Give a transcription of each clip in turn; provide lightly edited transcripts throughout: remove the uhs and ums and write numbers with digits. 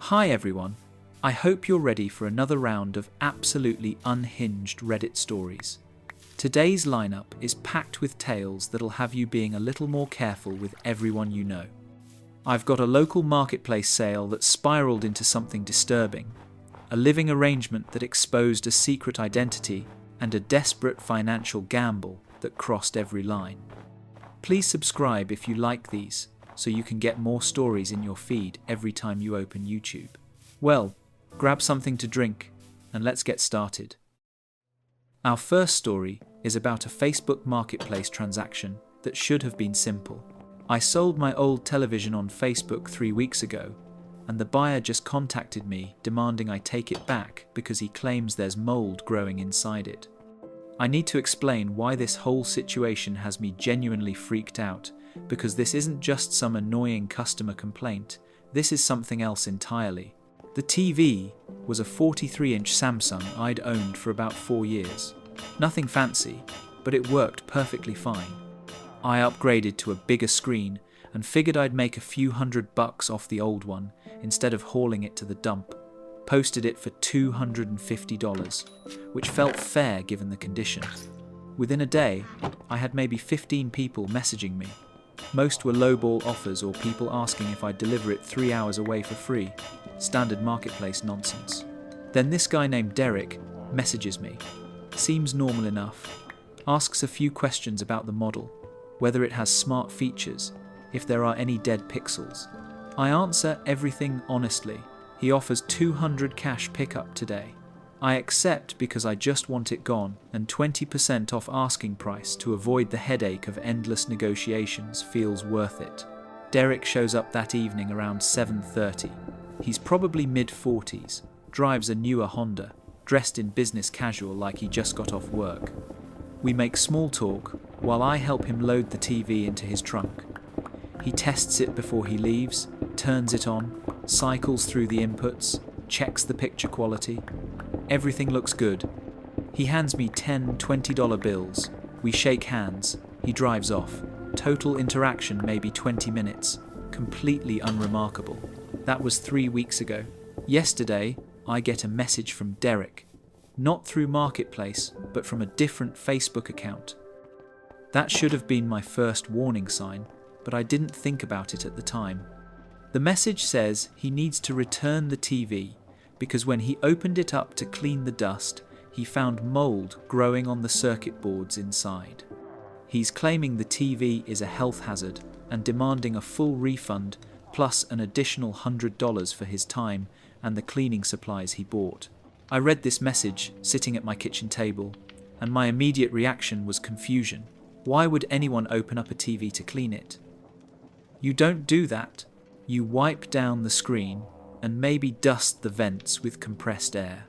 Hi everyone, I hope you're ready for another round of absolutely unhinged Reddit stories. Today's lineup is packed with tales that'll have you being a little more careful with everyone you know. I've got a local marketplace sale that spiraled into something disturbing, a living arrangement that exposed a secret identity, and a desperate financial gamble that crossed every line. Please subscribe if you like these, so you can get more stories in your feed every time you open YouTube. Well, grab something to drink, and let's get started. Our first story is about a Facebook marketplace transaction that should have been simple. I sold my old television on Facebook 3 weeks ago, and the buyer just contacted me demanding I take it back because he claims there's mold growing inside it. I need to explain why this whole situation has me genuinely freaked out, because this isn't just some annoying customer complaint, this is something else entirely. The TV was a 43-inch Samsung I'd owned for about 4 years. Nothing fancy, but it worked perfectly fine. I upgraded to a bigger screen and figured I'd make a few $100 off the old one instead of hauling it to the dump. Posted it for $250, which felt fair given the condition. Within a day, I had maybe 15 people messaging me. Most were lowball offers or people asking if I'd deliver it 3 hours away for free. Standard marketplace nonsense. Then this guy named Derek messages me. Seems normal enough. Asks a few questions about the model, whether it has smart features, if there are any dead pixels. I answer everything honestly. He offers $200 cash pickup today. I accept because I just want it gone, and 20% off asking price to avoid the headache of endless negotiations feels worth it. Derek shows up that evening around 7:30. He's probably mid-40s, drives a newer Honda, dressed in business casual like he just got off work. We make small talk while I help him load the TV into his trunk. He tests it before he leaves, turns it on, cycles through the inputs, checks the picture quality. Everything looks good. He hands me 10 $20 bills. We shake hands. He drives off. Total interaction maybe 20 minutes. Completely unremarkable. That was 3 weeks ago. Yesterday, I get a message from Derek. Not through Marketplace, but from a different Facebook account. That should have been my first warning sign, but I didn't think about it at the time. The message says he needs to return the TV because when he opened it up to clean the dust, he found mold growing on the circuit boards inside. He's claiming the TV is a health hazard and demanding a full refund plus an additional $100 for his time and the cleaning supplies he bought. I read this message sitting at my kitchen table, and my immediate reaction was confusion. Why would anyone open up a TV to clean it? You don't do that. You wipe down the screen and maybe dust the vents with compressed air.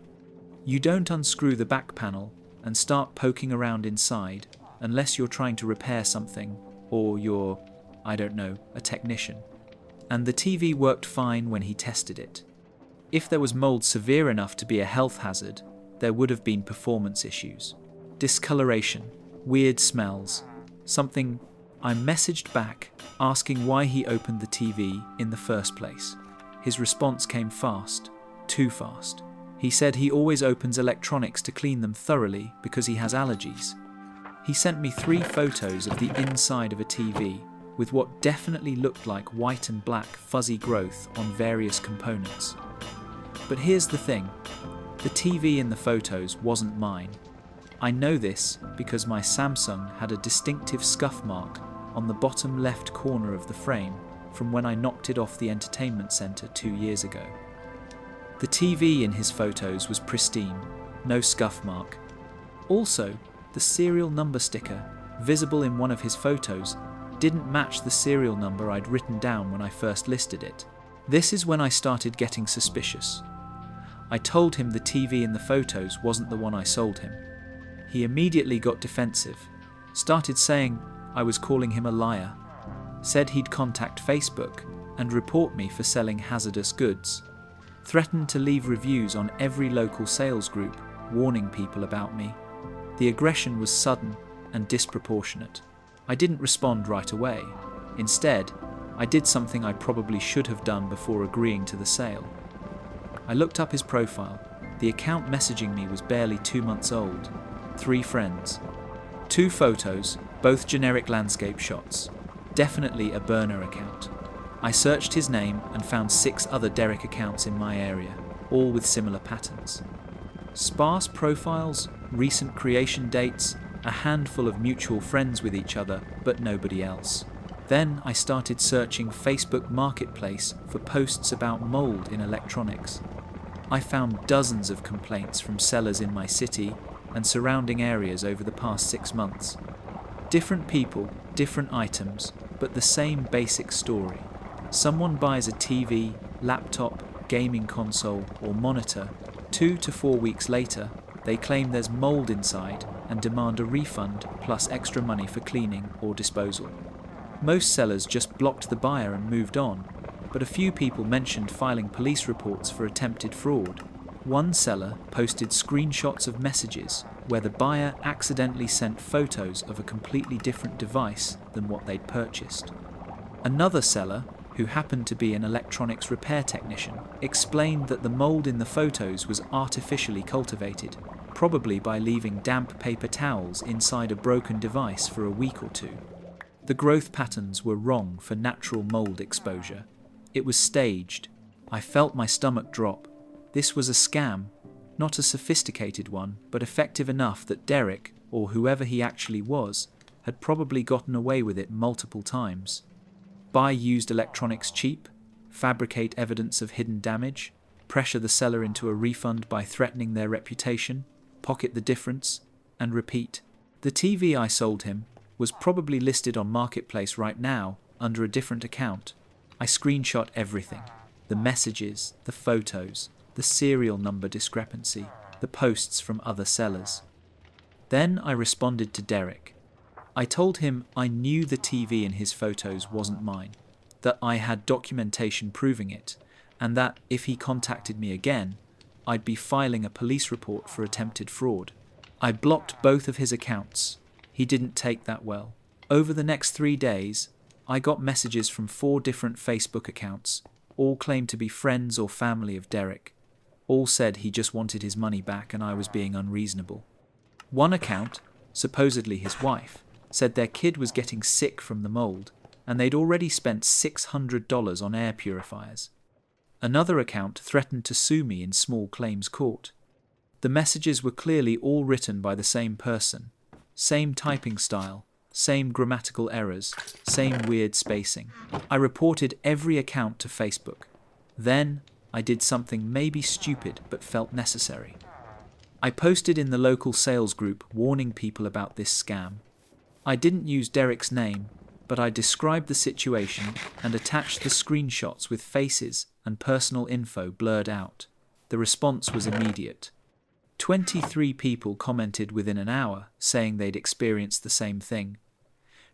You don't unscrew the back panel and start poking around inside unless you're trying to repair something or you're, I don't know, a technician. And the TV worked fine when he tested it. If there was mold severe enough to be a health hazard, there would have been performance issues. Discoloration, weird smells, something. I messaged back asking why he opened the TV in the first place. His response came fast, too fast. He said he always opens electronics to clean them thoroughly because he has allergies. He sent me 3 photos of the inside of a TV with what definitely looked like white and black fuzzy growth on various components. But here's the thing, the TV in the photos wasn't mine. I know this because my Samsung had a distinctive scuff mark on the bottom left corner of the frame from when I knocked it off the entertainment center 2 years ago. The TV in his photos was pristine, no scuff mark. Also, the serial number sticker, visible in one of his photos, didn't match the serial number I'd written down when I first listed it. This is when I started getting suspicious. I told him the TV in the photos wasn't the one I sold him. He immediately got defensive, started saying I was calling him a liar, said he'd contact Facebook and report me for selling hazardous goods, threatened to leave reviews on every local sales group warning people about me. The aggression was sudden and disproportionate. I didn't respond right away. Instead, I did something I probably should have done before agreeing to the sale. I looked up his profile. The account messaging me was barely 2 months old. 3 friends. 2 photos, both generic landscape shots. Definitely a burner account. I searched his name and found 6 other Derek accounts in my area, all with similar patterns. Sparse profiles, recent creation dates, a handful of mutual friends with each other, but nobody else. Then I started searching Facebook Marketplace for posts about mold in electronics. I found dozens of complaints from sellers in my city and surrounding areas over the past 6 months. Different people, different items, but the same basic story. Someone buys a TV, laptop, gaming console, or monitor. 2 to 4 weeks later, they claim there's mold inside and demand a refund plus extra money for cleaning or disposal. Most sellers just blocked the buyer and moved on, but a few people mentioned filing police reports for attempted fraud. One seller posted screenshots of messages where the buyer accidentally sent photos of a completely different device than what they'd purchased. Another seller, who happened to be an electronics repair technician, explained that the mold in the photos was artificially cultivated, probably by leaving damp paper towels inside a broken device for a week or 2. The growth patterns were wrong for natural mold exposure. It was staged. I felt my stomach drop. This was a scam, not a sophisticated one, but effective enough that Derek, or whoever he actually was, had probably gotten away with it multiple times. Buy used electronics cheap, fabricate evidence of hidden damage, pressure the seller into a refund by threatening their reputation, pocket the difference, and repeat. The TV I sold him was probably listed on Marketplace right now under a different account. I screenshot everything. The messages, the photos, the serial number discrepancy, the posts from other sellers. Then I responded to Derek. I told him I knew the TV in his photos wasn't mine, that I had documentation proving it, and that if he contacted me again, I'd be filing a police report for attempted fraud. I blocked both of his accounts. He didn't take that well. Over the next 3 days, I got messages from 4 different Facebook accounts. All claimed to be friends or family of Derek. All said he just wanted his money back and I was being unreasonable. One account, supposedly his wife, said their kid was getting sick from the mold and they'd already spent $600 on air purifiers. Another account threatened to sue me in small claims court. The messages were clearly all written by the same person, same typing style, same grammatical errors, same weird spacing. I reported every account to Facebook. Then I did something maybe stupid but felt necessary. I posted in the local sales group warning people about this scam. I didn't use Derek's name, but I described the situation and attached the screenshots with faces and personal info blurred out. The response was immediate. 23 people commented within an hour saying they'd experienced the same thing.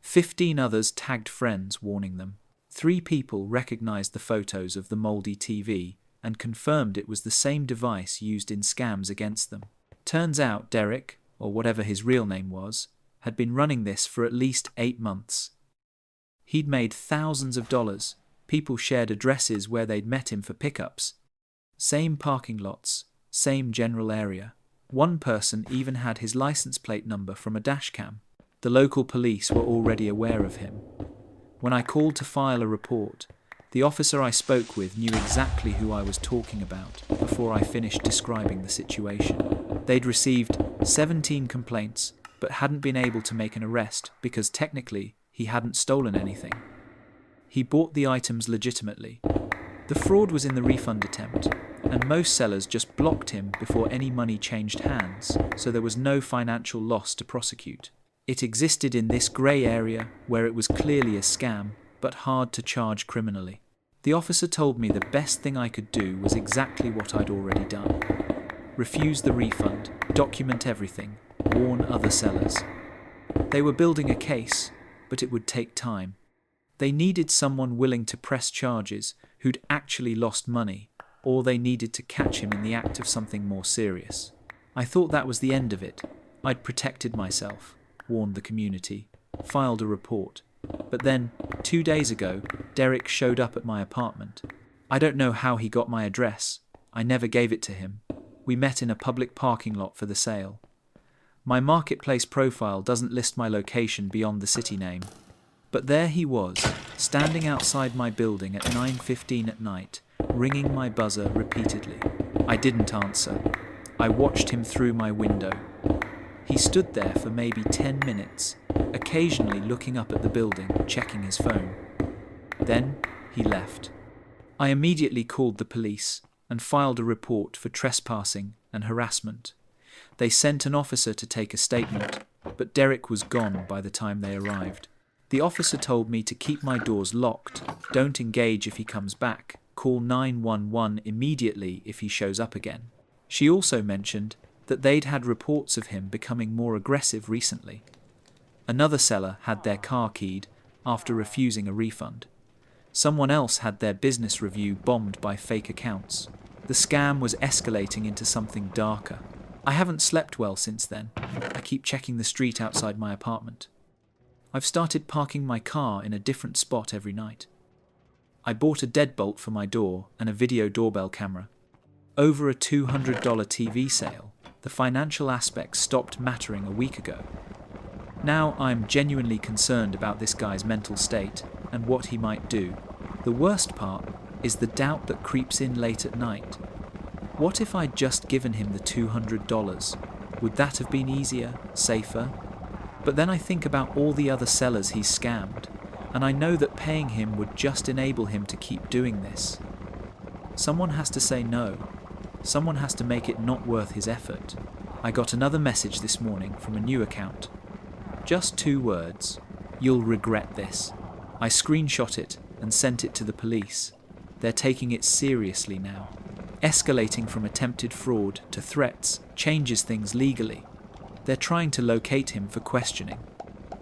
15 others tagged friends warning them. 3 people recognized the photos of the moldy TV and confirmed it was the same device used in scams against them. Turns out Derek, or whatever his real name was, had been running this for at least 8 months. He'd made thousands of dollars. People shared addresses where they'd met him for pickups. Same parking lots, same general area. One person even had his license plate number from a dashcam. The local police were already aware of him. When I called to file a report, the officer I spoke with knew exactly who I was talking about before I finished describing the situation. They'd received 17 complaints, but hadn't been able to make an arrest because technically he hadn't stolen anything. He bought the items legitimately. The fraud was in the refund attempt, and most sellers just blocked him before any money changed hands, so there was no financial loss to prosecute. It existed in this grey area where it was clearly a scam, but hard to charge criminally. The officer told me the best thing I could do was exactly what I'd already done. Refuse the refund, document everything, warn other sellers. They were building a case, but it would take time. They needed someone willing to press charges who'd actually lost money, or they needed to catch him in the act of something more serious. I thought that was the end of it. I'd protected myself, warned the community, filed a report. But then, 2 days ago, Derek showed up at my apartment. I don't know how he got my address. I never gave it to him. We met in a public parking lot for the sale. My marketplace profile doesn't list my location beyond the city name. But there he was, standing outside my building at 9:15 at night, ringing my buzzer repeatedly. I didn't answer. I watched him through my window. He stood there for maybe 10 minutes, occasionally looking up at the building, checking his phone. Then he left. I immediately called the police and filed a report for trespassing and harassment. They sent an officer to take a statement, but Derek was gone by the time they arrived. The officer told me to keep my doors locked, don't engage if he comes back, call 911 immediately if he shows up again. She also mentioned that they'd had reports of him becoming more aggressive recently. Another seller had their car keyed after refusing a refund. Someone else had their business review bombed by fake accounts. The scam was escalating into something darker. I haven't slept well since then. I keep checking the street outside my apartment. I've started parking my car in a different spot every night. I bought a deadbolt for my door and a video doorbell camera. Over a $200 TV sale, the financial aspects stopped mattering a week ago. Now I'm genuinely concerned about this guy's mental state and what he might do. The worst part is the doubt that creeps in late at night. What if I'd just given him the $200? Would that have been easier, safer? But then I think about all the other sellers he's scammed, and I know that paying him would just enable him to keep doing this. Someone has to say no. Someone has to make it not worth his effort. I got another message this morning from a new account. Just 2 words. You'll regret this. I screenshot it and sent it to the police. They're taking it seriously now. Escalating from attempted fraud to threats changes things legally. They're trying to locate him for questioning,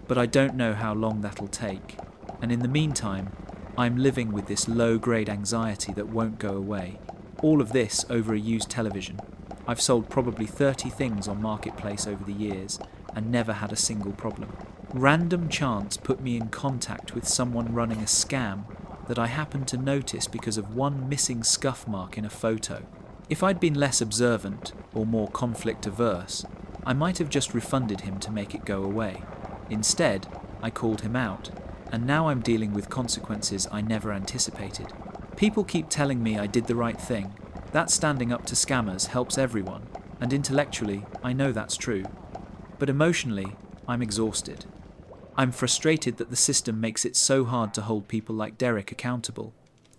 but I don't know how long that'll take. And in the meantime, I'm living with this low-grade anxiety that won't go away. All of this over a used television. I've sold probably 30 things on Marketplace over the years and never had a single problem. Random chance put me in contact with someone running a scam that I happened to notice because of one missing scuff mark in a photo. If I'd been less observant or more conflict averse, I might have just refunded him to make it go away. Instead, I called him out, and now I'm dealing with consequences I never anticipated. People keep telling me I did the right thing. That standing up to scammers helps everyone, and intellectually, I know that's true. But emotionally, I'm exhausted. I'm frustrated that the system makes it so hard to hold people like Derek accountable.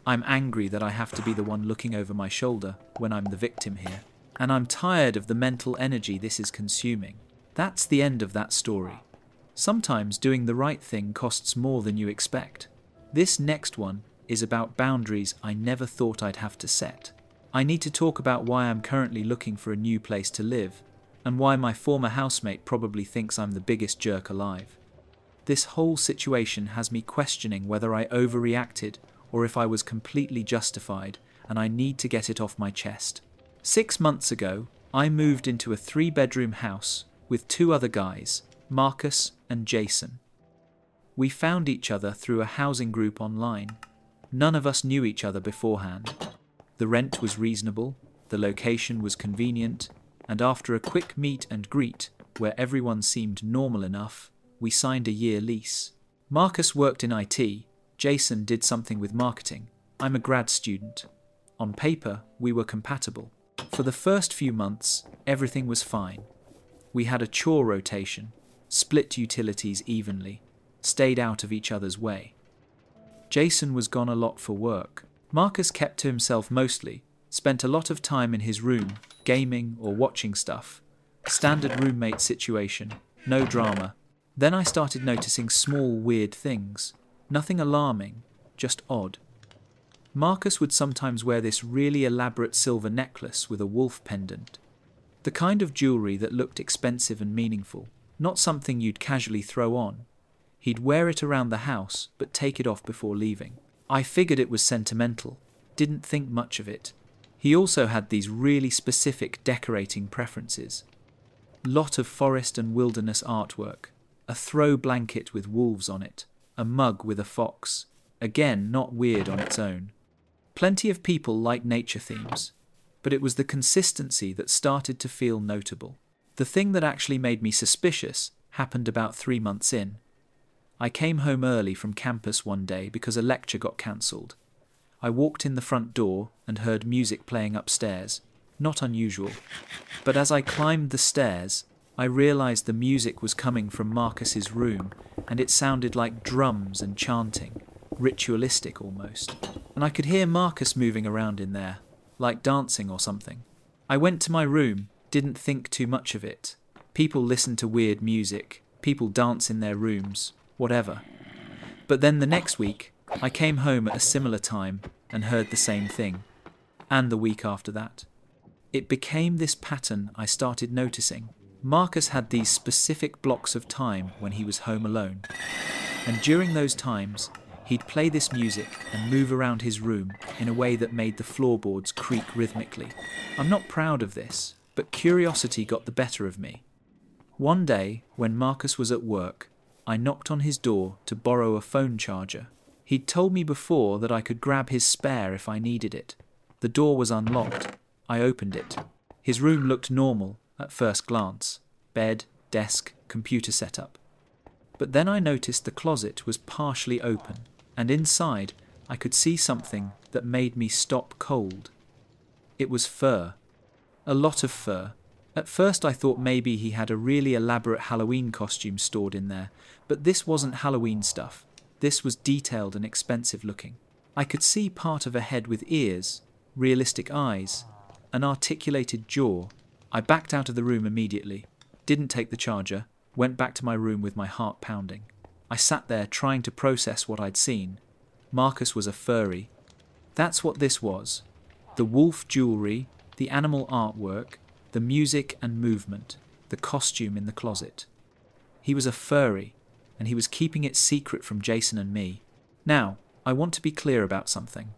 I'm angry that I have to be the one looking over my shoulder when I'm the victim here. And I'm tired of the mental energy this is consuming. That's the end of that story. Sometimes doing the right thing costs more than you expect. This next one is about boundaries I never thought I'd have to set. I need to talk about why I'm currently looking for a new place to live, and why my former housemate probably thinks I'm the biggest jerk alive. This whole situation has me questioning whether I overreacted or if I was completely justified, and I need to get it off my chest. 6 months ago, I moved into a 3-bedroom house with 2 other guys, Marcus and Jason. We found each other through a housing group online. None of us knew each other beforehand. The rent was reasonable, the location was convenient, and after a quick meet and greet, where everyone seemed normal enough, we signed a year lease. Marcus worked in IT, Jason did something with marketing. I'm a grad student. On paper, we were compatible. For the first few months, everything was fine. We had a chore rotation, split utilities evenly, stayed out of each other's way. Jason was gone a lot for work. Marcus kept to himself mostly, spent a lot of time in his room, gaming or watching stuff. Standard roommate situation, no drama. Then I started noticing small, weird things. Nothing alarming, just odd. Marcus would sometimes wear this really elaborate silver necklace with a wolf pendant. The kind of jewellery that looked expensive and meaningful, not something you'd casually throw on. He'd wear it around the house, but take it off before leaving. I figured it was sentimental, didn't think much of it. He also had these really specific decorating preferences. Lot of forest and wilderness artwork, a throw blanket with wolves on it, a mug with a fox, again not weird on its own. Plenty of people like nature themes. but it was the consistency that started to feel notable. The thing that actually made me suspicious happened about 3 months in. I came home early from campus one day because a lecture got cancelled. I walked in the front door and heard music playing upstairs. Not unusual. But as I climbed the stairs, I realized the music was coming from Marcus's room, and it sounded like drums and chanting, ritualistic almost. And I could hear Marcus moving around in there, like dancing or something. I went to my room, didn't think too much of it. People listen to weird music, people dance in their rooms, whatever. But then the next week, I came home at a similar time and heard the same thing. And the week after that. It became this pattern I started noticing. Marcus had these specific blocks of time when he was home alone. And during those times, he'd play this music and move around his room in a way that made the floorboards creak rhythmically. I'm not proud of this, but curiosity got the better of me. One day, when Marcus was at work, I knocked on his door to borrow a phone charger. He'd told me before that I could grab his spare if I needed it. The door was unlocked. I opened it. His room looked normal at first glance. Bed, desk, computer setup. But then I noticed the closet was partially open, and inside I could see something that made me stop cold. It was fur. A lot of fur. At first I thought maybe he had a really elaborate Halloween costume stored in there, but this wasn't Halloween stuff. This was detailed and expensive looking. I could see part of a head with ears, realistic eyes, an articulated jaw. I backed out of the room immediately, didn't take the charger, went back to my room with my heart pounding. I sat there trying to process what I'd seen. Marcus was a furry. That's what this was. The wolf jewelry, the animal artwork, the music and movement, the costume in the closet. He was a furry, and he was keeping it secret from Jason and me. Now, I want to be clear about something.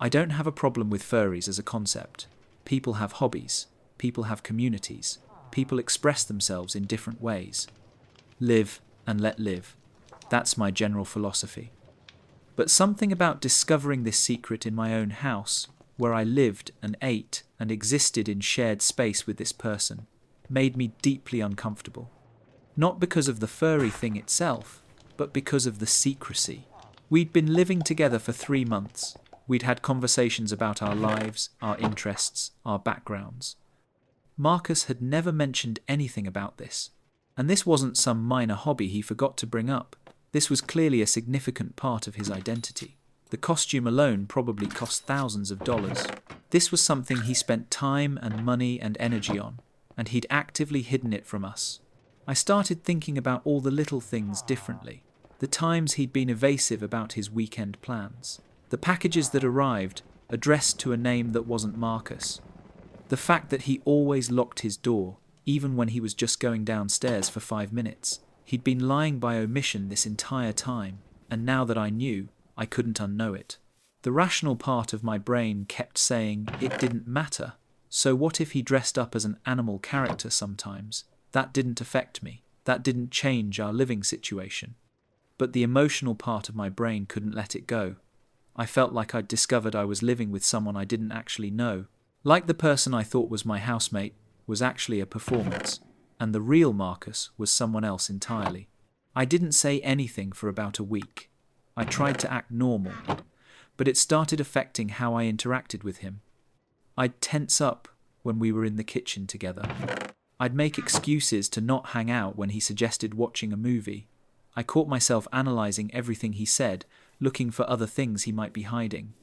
I don't have a problem with furries as a concept. People have hobbies. People have communities. People express themselves in different ways. Live and let live. That's my general philosophy. But something about discovering this secret in my own house, where I lived and ate and existed in shared space with this person, made me deeply uncomfortable. Not because of the furry thing itself, but because of the secrecy. We'd been living together for 3 months. We'd had conversations about our lives, our interests, our backgrounds. Marcus had never mentioned anything about this. And this wasn't some minor hobby he forgot to bring up. This was clearly a significant part of his identity. The costume alone probably cost thousands of dollars. This was something he spent time and money and energy on, and he'd actively hidden it from us. I started thinking about all the little things differently. The times he'd been evasive about his weekend plans. The packages that arrived, addressed to a name that wasn't Marcus. The fact that he always locked his door, even when he was just going downstairs for 5 minutes. He'd been lying by omission this entire time, and now that I knew, I couldn't unknow it. The rational part of my brain kept saying it didn't matter. So what if he dressed up as an animal character sometimes? That didn't affect me. That didn't change our living situation. But the emotional part of my brain couldn't let it go. I felt like I'd discovered I was living with someone I didn't actually know. Like the person I thought was my housemate was actually a performance, and the real Marcus was someone else entirely. I didn't say anything for about a week. I tried to act normal, but it started affecting how I interacted with him. I'd tense up when we were in the kitchen together. I'd make excuses to not hang out when he suggested watching a movie. I caught myself analysing everything he said, looking for other things he might be hiding.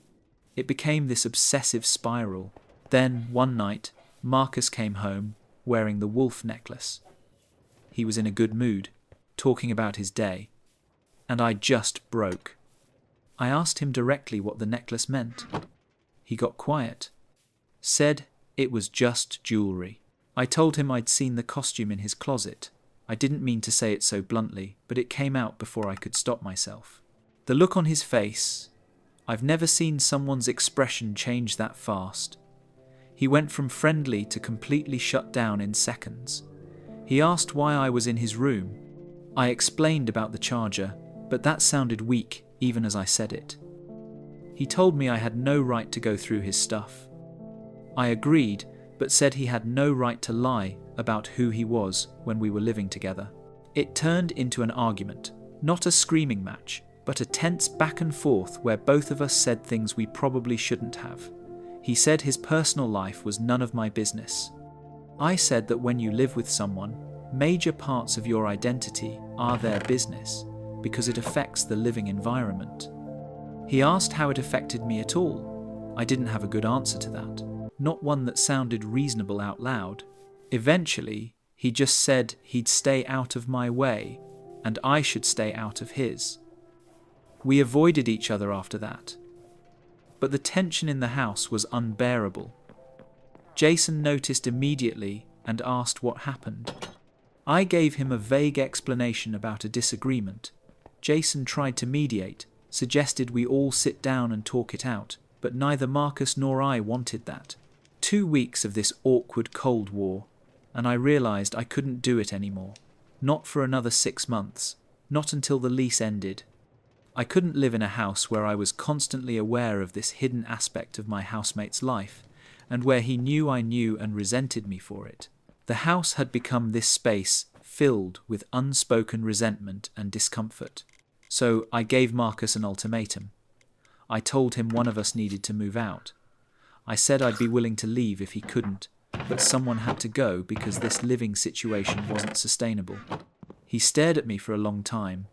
It became this obsessive spiral. Then, one night, Marcus came home wearing the wolf necklace. He was in a good mood, talking about his day. And I just broke. I asked him directly what the necklace meant. He got quiet. Said it was just jewellery. I told him I'd seen the costume in his closet. I didn't mean to say it so bluntly, but it came out before I could stop myself. The look on his face, I've never seen someone's expression change that fast. He went from friendly to completely shut down in seconds. He asked why I was in his room. I explained about the charger, but that sounded weak even as I said it. He told me I had no right to go through his stuff. I agreed, but said he had no right to lie about who he was when we were living together. It turned into an argument, not a screaming match, but a tense back and forth where both of us said things we probably shouldn't have. He said his personal life was none of my business. I said that when you live with someone, major parts of your identity are their business because it affects the living environment. He asked how it affected me at all. I didn't have a good answer to that, not one that sounded reasonable out loud. Eventually, he just said he'd stay out of my way and I should stay out of his. We avoided each other after that. But the tension in the house was unbearable. Jason noticed immediately and asked what happened. I gave him a vague explanation about a disagreement. Jason tried to mediate, suggested we all sit down and talk it out, but neither Marcus nor I wanted that. 2 weeks of this awkward Cold War, and I realized I couldn't do it anymore. Not for another 6 months, not until the lease ended. I couldn't live in a house where I was constantly aware of this hidden aspect of my housemate's life, and where he knew I knew and resented me for it. The house had become this space filled with unspoken resentment and discomfort. So I gave Marcus an ultimatum. I told him one of us needed to move out. I said I'd be willing to leave if he couldn't, but someone had to go because this living situation wasn't sustainable. He stared at me for a long time,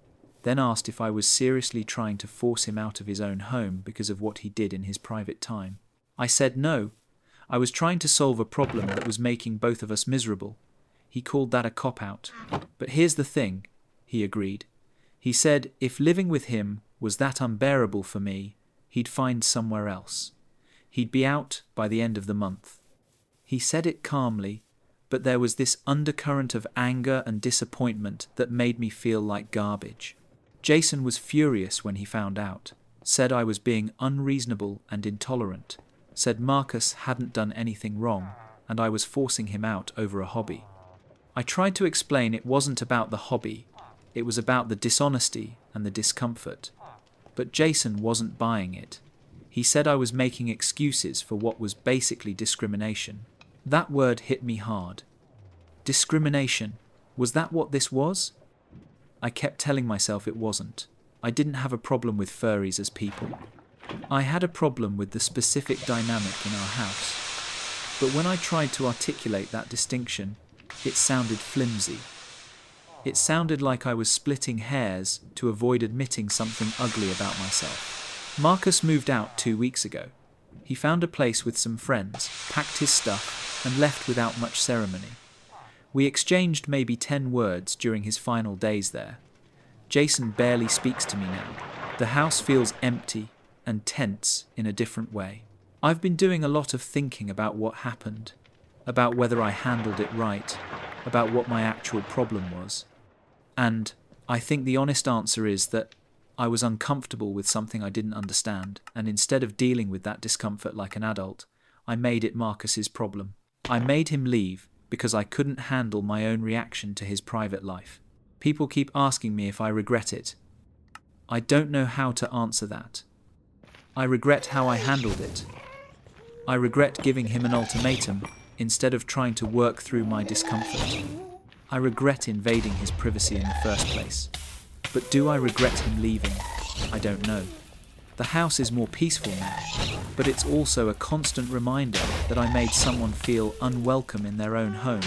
then asked if I was seriously trying to force him out of his own home because of what he did in his private time. I said no. I was trying to solve a problem that was making both of us miserable. He called that a cop-out. But here's the thing, he agreed. He said if living with him was that unbearable for me, he'd find somewhere else. He'd be out by the end of the month. He said it calmly, but there was this undercurrent of anger and disappointment that made me feel like garbage. Jason was furious when he found out, said I was being unreasonable and intolerant, said Marcus hadn't done anything wrong and I was forcing him out over a hobby. I tried to explain it wasn't about the hobby, it was about the dishonesty and the discomfort. But Jason wasn't buying it. He said I was making excuses for what was basically discrimination. That word hit me hard. Discrimination. Was that what this was? I kept telling myself it wasn't. I didn't have a problem with furries as people. I had a problem with the specific dynamic in our house. But when I tried to articulate that distinction, it sounded flimsy. It sounded like I was splitting hairs to avoid admitting something ugly about myself. Marcus moved out 2 weeks ago. He found a place with some friends, packed his stuff, and left without much ceremony. We exchanged maybe 10 words during his final days there. Jason barely speaks to me now. The house feels empty and tense in a different way. I've been doing a lot of thinking about what happened, about whether I handled it right, about what my actual problem was. And I think the honest answer is that I was uncomfortable with something I didn't understand, and instead of dealing with that discomfort like an adult, I made it Marcus's problem. I made him leave because I couldn't handle my own reaction to his private life. People keep asking me if I regret it. I don't know how to answer that. I regret how I handled it. I regret giving him an ultimatum instead of trying to work through my discomfort. I regret invading his privacy in the first place. But do I regret him leaving? I don't know. The house is more peaceful now, but it's also a constant reminder that I made someone feel unwelcome in their own home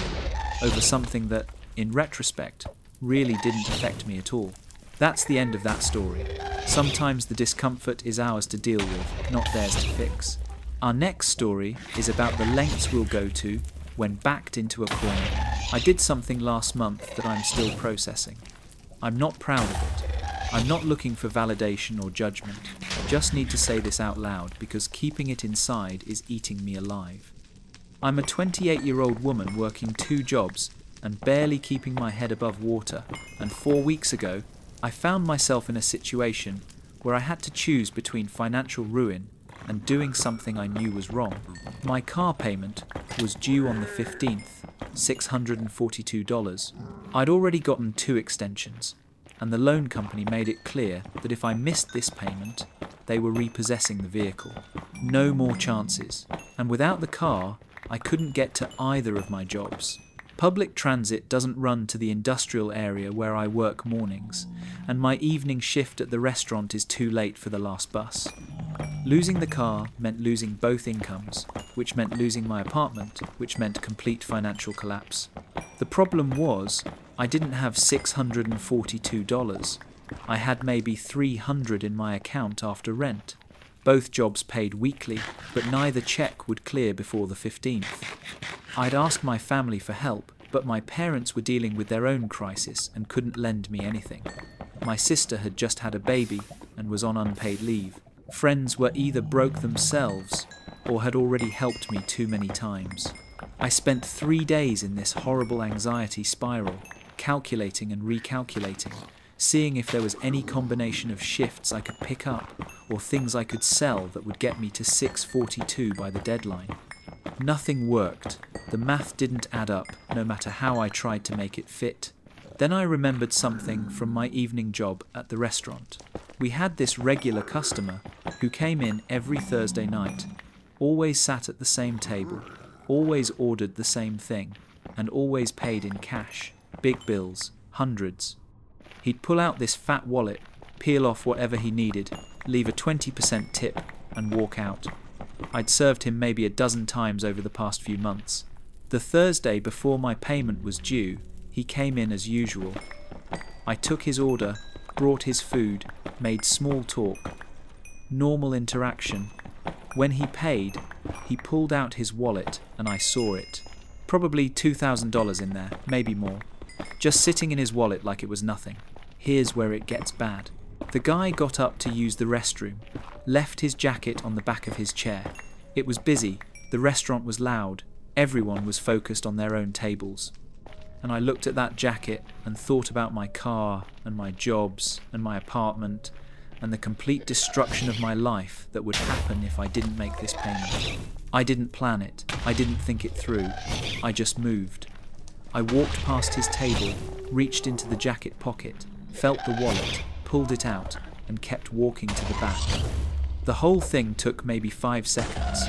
over something that, in retrospect, really didn't affect me at all. That's the end of that story. Sometimes the discomfort is ours to deal with, not theirs to fix. Our next story is about the lengths we'll go to when backed into a corner. I did something last month that I'm still processing. I'm not proud of it. I'm not looking for validation or judgment. I just need to say this out loud because keeping it inside is eating me alive. I'm a 28-year-old woman working 2 jobs and barely keeping my head above water, and 4 weeks ago, I found myself in a situation where I had to choose between financial ruin and doing something I knew was wrong. My car payment was due on the 15th, $642. I'd already gotten 2 extensions, and the loan company made it clear that if I missed this payment, they were repossessing the vehicle. No more chances. And without the car, I couldn't get to either of my jobs. Public transit doesn't run to the industrial area where I work mornings, and my evening shift at the restaurant is too late for the last bus. Losing the car meant losing both incomes, which meant losing my apartment, which meant complete financial collapse. The problem was, I didn't have $642. I had maybe $300 in my account after rent. Both jobs paid weekly, but neither check would clear before the 15th. I'd asked my family for help, but my parents were dealing with their own crisis and couldn't lend me anything. My sister had just had a baby and was on unpaid leave. Friends were either broke themselves or had already helped me too many times. I spent 3 days in this horrible anxiety spiral, calculating and recalculating, seeing if there was any combination of shifts I could pick up or things I could sell that would get me to 642 by the deadline. Nothing worked. The math didn't add up, no matter how I tried to make it fit. Then I remembered something from my evening job at the restaurant. We had this regular customer who came in every Thursday night, always sat at the same table, always ordered the same thing, and always paid in cash, big bills, hundreds. He'd pull out this fat wallet, peel off whatever he needed, leave a 20% tip, and walk out. I'd served him maybe a dozen times over the past few months. The Thursday before my payment was due, he came in as usual. I took his order, brought his food, made small talk. Normal interaction. When he paid, he pulled out his wallet and I saw it. Probably $2,000 in there, maybe more. Just sitting in his wallet like it was nothing. Here's where it gets bad. The guy got up to use the restroom, left his jacket on the back of his chair. It was busy, the restaurant was loud, everyone was focused on their own tables. And I looked at that jacket and thought about my car and my jobs and my apartment and the complete destruction of my life that would happen if I didn't make this payment. I didn't plan it, I didn't think it through, I just moved. I walked past his table, reached into the jacket pocket, felt the wallet, pulled it out, and kept walking to the back. The whole thing took maybe 5 seconds.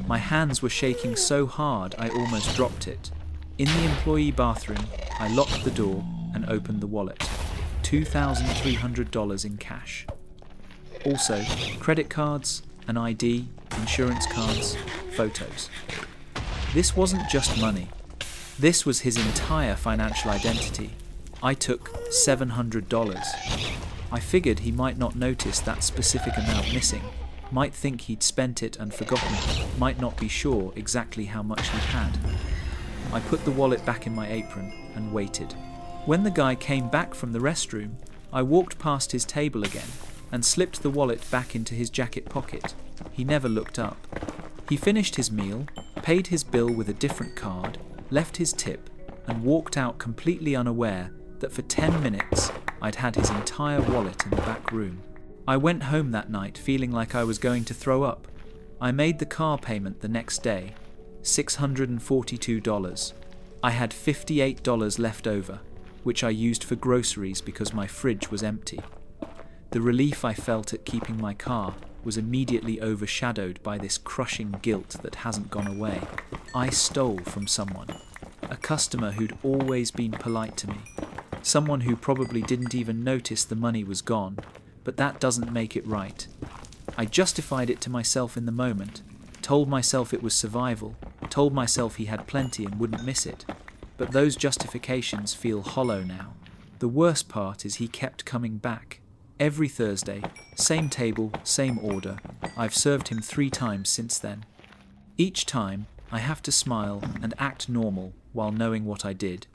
My hands were shaking so hard I almost dropped it. In the employee bathroom, I locked the door and opened the wallet. $2,300 in cash. Also, credit cards, an ID, insurance cards, photos. This wasn't just money. This was his entire financial identity. I took $700. I figured he might not notice that specific amount missing, might think he'd spent it and forgotten it, might not be sure exactly how much he'd had. I put the wallet back in my apron and waited. When the guy came back from the restroom, I walked past his table again and slipped the wallet back into his jacket pocket. He never looked up. He finished his meal, paid his bill with a different card, left his tip, and walked out completely unaware that for 10 minutes I'd had his entire wallet in the back room. I went home that night feeling like I was going to throw up. I made the car payment the next day, $642. I had $58 left over, which I used for groceries because my fridge was empty. The relief I felt at keeping my car was immediately overshadowed by this crushing guilt that hasn't gone away. I stole from someone, a customer who'd always been polite to me, someone who probably didn't even notice the money was gone, but that doesn't make it right. I justified it to myself in the moment, told myself it was survival, told myself he had plenty and wouldn't miss it, but those justifications feel hollow now. The worst part is he kept coming back. Every Thursday, same table, same order. I've served him 3 times since then. Each time, I have to smile and act normal while knowing what I did.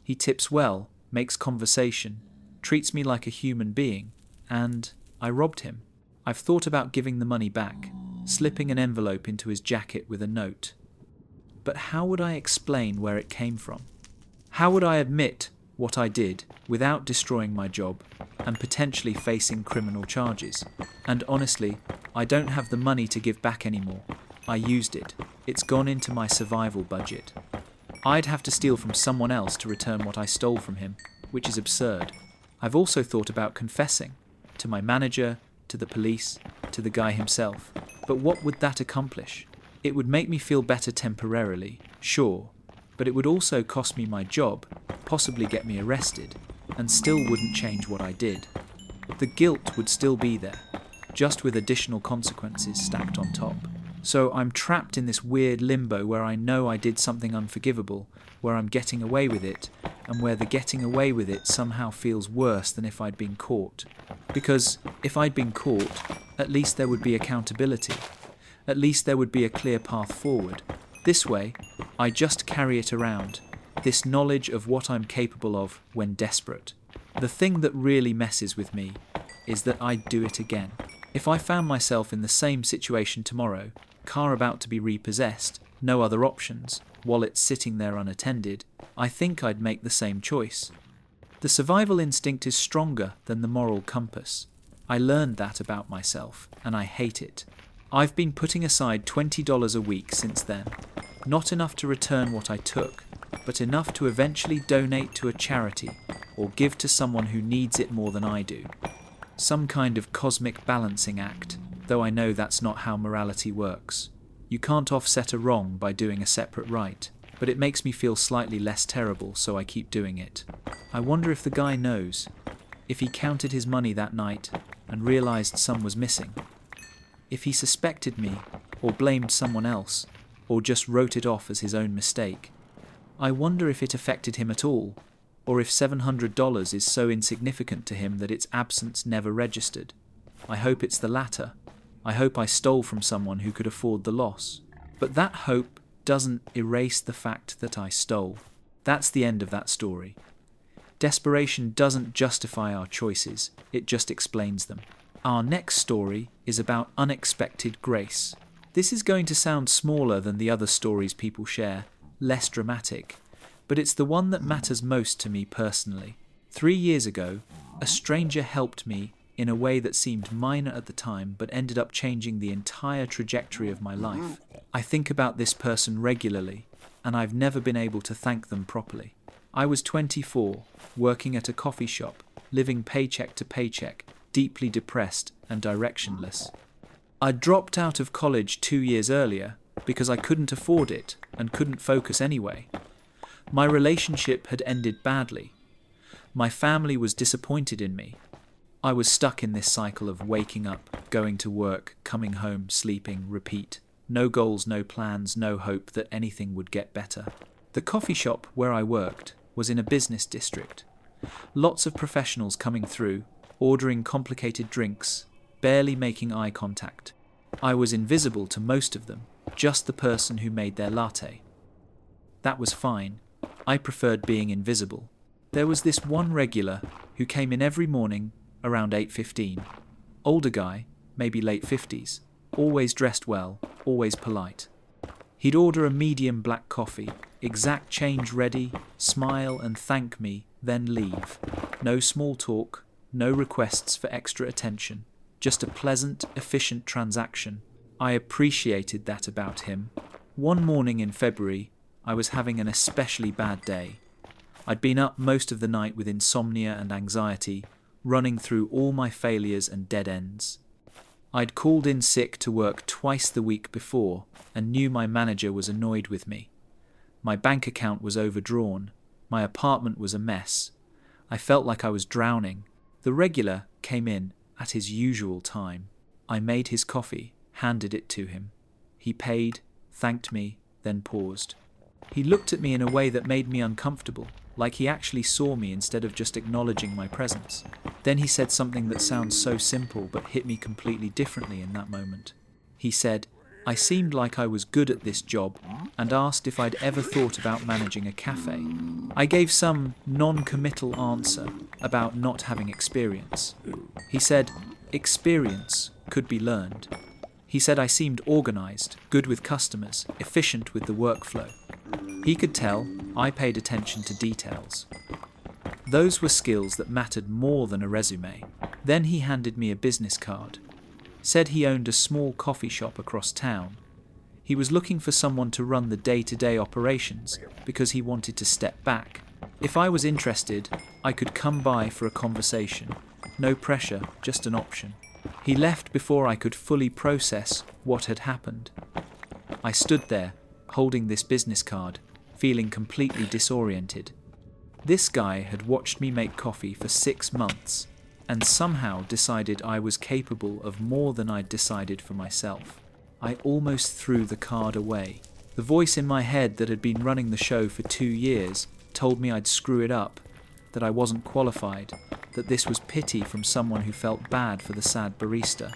He tips well, makes conversation, treats me like a human being, and I robbed him. I've thought about giving the money back, slipping an envelope into his jacket with a note. But how would I explain where it came from? How would I admit what I did without destroying my job and potentially facing criminal charges? And honestly, I don't have the money to give back anymore. I used it. It's gone into my survival budget. I'd have to steal from someone else to return what I stole from him, which is absurd. I've also thought about confessing to my manager, to the police, to the guy himself. But what would that accomplish? It would make me feel better temporarily, sure, but it would also cost me my job, possibly get me arrested, and still wouldn't change what I did. The guilt would still be there, just with additional consequences stacked on top. So I'm trapped in this weird limbo where I know I did something unforgivable, where I'm getting away with it, and where the getting away with it somehow feels worse than if I'd been caught. Because if I'd been caught, at least there would be accountability. At least there would be a clear path forward. This way, I just carry it around, this knowledge of what I'm capable of when desperate. The thing that really messes with me is that I'd do it again. If I found myself in the same situation tomorrow, car about to be repossessed, no other options, wallet sitting there unattended, I think I'd make the same choice. The survival instinct is stronger than the moral compass. I learned that about myself, and I hate it. I've been putting aside $20 a week since then. Not enough to return what I took, but enough to eventually donate to a charity or give to someone who needs it more than I do. Some kind of cosmic balancing act, though I know that's not how morality works. You can't offset a wrong by doing a separate right, but it makes me feel slightly less terrible, so I keep doing it. I wonder if the guy knows, if he counted his money that night and realized some was missing, if he suspected me or blamed someone else or just wrote it off as his own mistake. I wonder if it affected him at all, or if $700 is so insignificant to him that its absence never registered. I hope it's the latter. I hope I stole from someone who could afford the loss. But that hope doesn't erase the fact that I stole. That's the end of that story. Desperation doesn't justify our choices, it just explains them. Our next story is about unexpected grace. This is going to sound smaller than the other stories people share, less dramatic, but it's the one that matters most to me personally. 3 years ago, a stranger helped me in a way that seemed minor at the time but ended up changing the entire trajectory of my life. I think about this person regularly, and I've never been able to thank them properly. I was 24, working at a coffee shop, living paycheck to paycheck, deeply depressed and directionless. I dropped out of college 2 years earlier because I couldn't afford it and couldn't focus anyway. My relationship had ended badly. My family was disappointed in me. I was stuck in this cycle of waking up, going to work, coming home, sleeping, repeat. No goals, no plans, no hope that anything would get better. The coffee shop where I worked was in a business district. Lots of professionals coming through, ordering complicated drinks, barely making eye contact. I was invisible to most of them, just the person who made their latte. That was fine. I preferred being invisible. There was this one regular who came in every morning around 8:15. Older guy, maybe late 50s, always dressed well, always polite. He'd order a medium black coffee, exact change ready, smile and thank me, then leave. No small talk, no requests for extra attention, just a pleasant, efficient transaction. I appreciated that about him. One morning in February, I was having an especially bad day. I'd been up most of the night with insomnia and anxiety, running through all my failures and dead ends. I'd called in sick to work twice the week before and knew my manager was annoyed with me. My bank account was overdrawn. My apartment was a mess. I felt like I was drowning. The regular came in at his usual time. I made his coffee, handed it to him. He paid, thanked me, then paused. He looked at me in a way that made me uncomfortable, like he actually saw me instead of just acknowledging my presence. Then he said something that sounds so simple but hit me completely differently in that moment. He said, I seemed like I was good at this job and asked if I'd ever thought about managing a cafe. I gave some non-committal answer about not having experience. He said, experience could be learned. He said I seemed organized, good with customers, efficient with the workflow. He could tell I paid attention to details. Those were skills that mattered more than a resume. Then he handed me a business card. Said he owned a small coffee shop across town. He was looking for someone to run the day-to-day operations because he wanted to step back. If I was interested, I could come by for a conversation. No pressure, just an option. He left before I could fully process what had happened. I stood there, holding this business card, feeling completely disoriented. This guy had watched me make coffee for 6 months, and somehow decided I was capable of more than I'd decided for myself. I almost threw the card away. The voice in my head that had been running the show for 2 years told me I'd screw it up, that I wasn't qualified, that this was pity from someone who felt bad for the sad barista.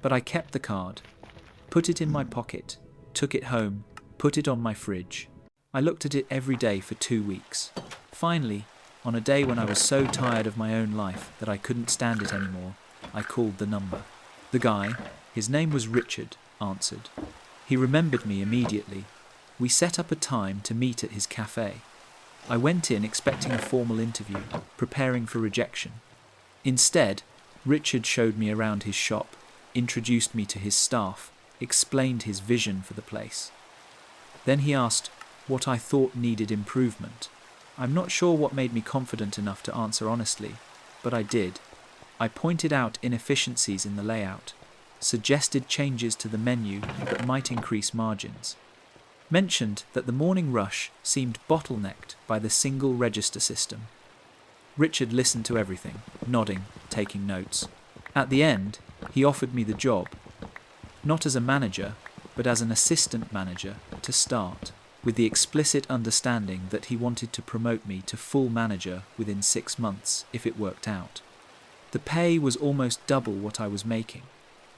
But I kept the card, put it in my pocket, took it home, put it on my fridge. I looked at it every day for 2 weeks. Finally, on a day when I was so tired of my own life that I couldn't stand it anymore, I called the number. The guy, his name was Richard, answered. He remembered me immediately. We set up a time to meet at his cafe. I went in expecting a formal interview, preparing for rejection. Instead, Richard showed me around his shop, introduced me to his staff, explained his vision for the place. Then he asked what I thought needed improvement. I'm not sure what made me confident enough to answer honestly, but I did. I pointed out inefficiencies in the layout, suggested changes to the menu that might increase margins, mentioned that the morning rush seemed bottlenecked by the single register system. Richard listened to everything, nodding, taking notes. At the end, he offered me the job, not as a manager, but as an assistant manager to start, with the explicit understanding that he wanted to promote me to full manager within 6 months if it worked out. The pay was almost double what I was making.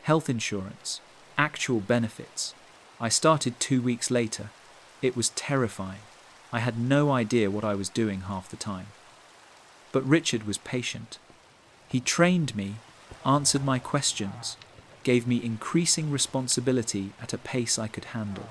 Health insurance, actual benefits. I started 2 weeks later. It was terrifying. I had no idea what I was doing half the time. But Richard was patient. He trained me, answered my questions, gave me increasing responsibility at a pace I could handle.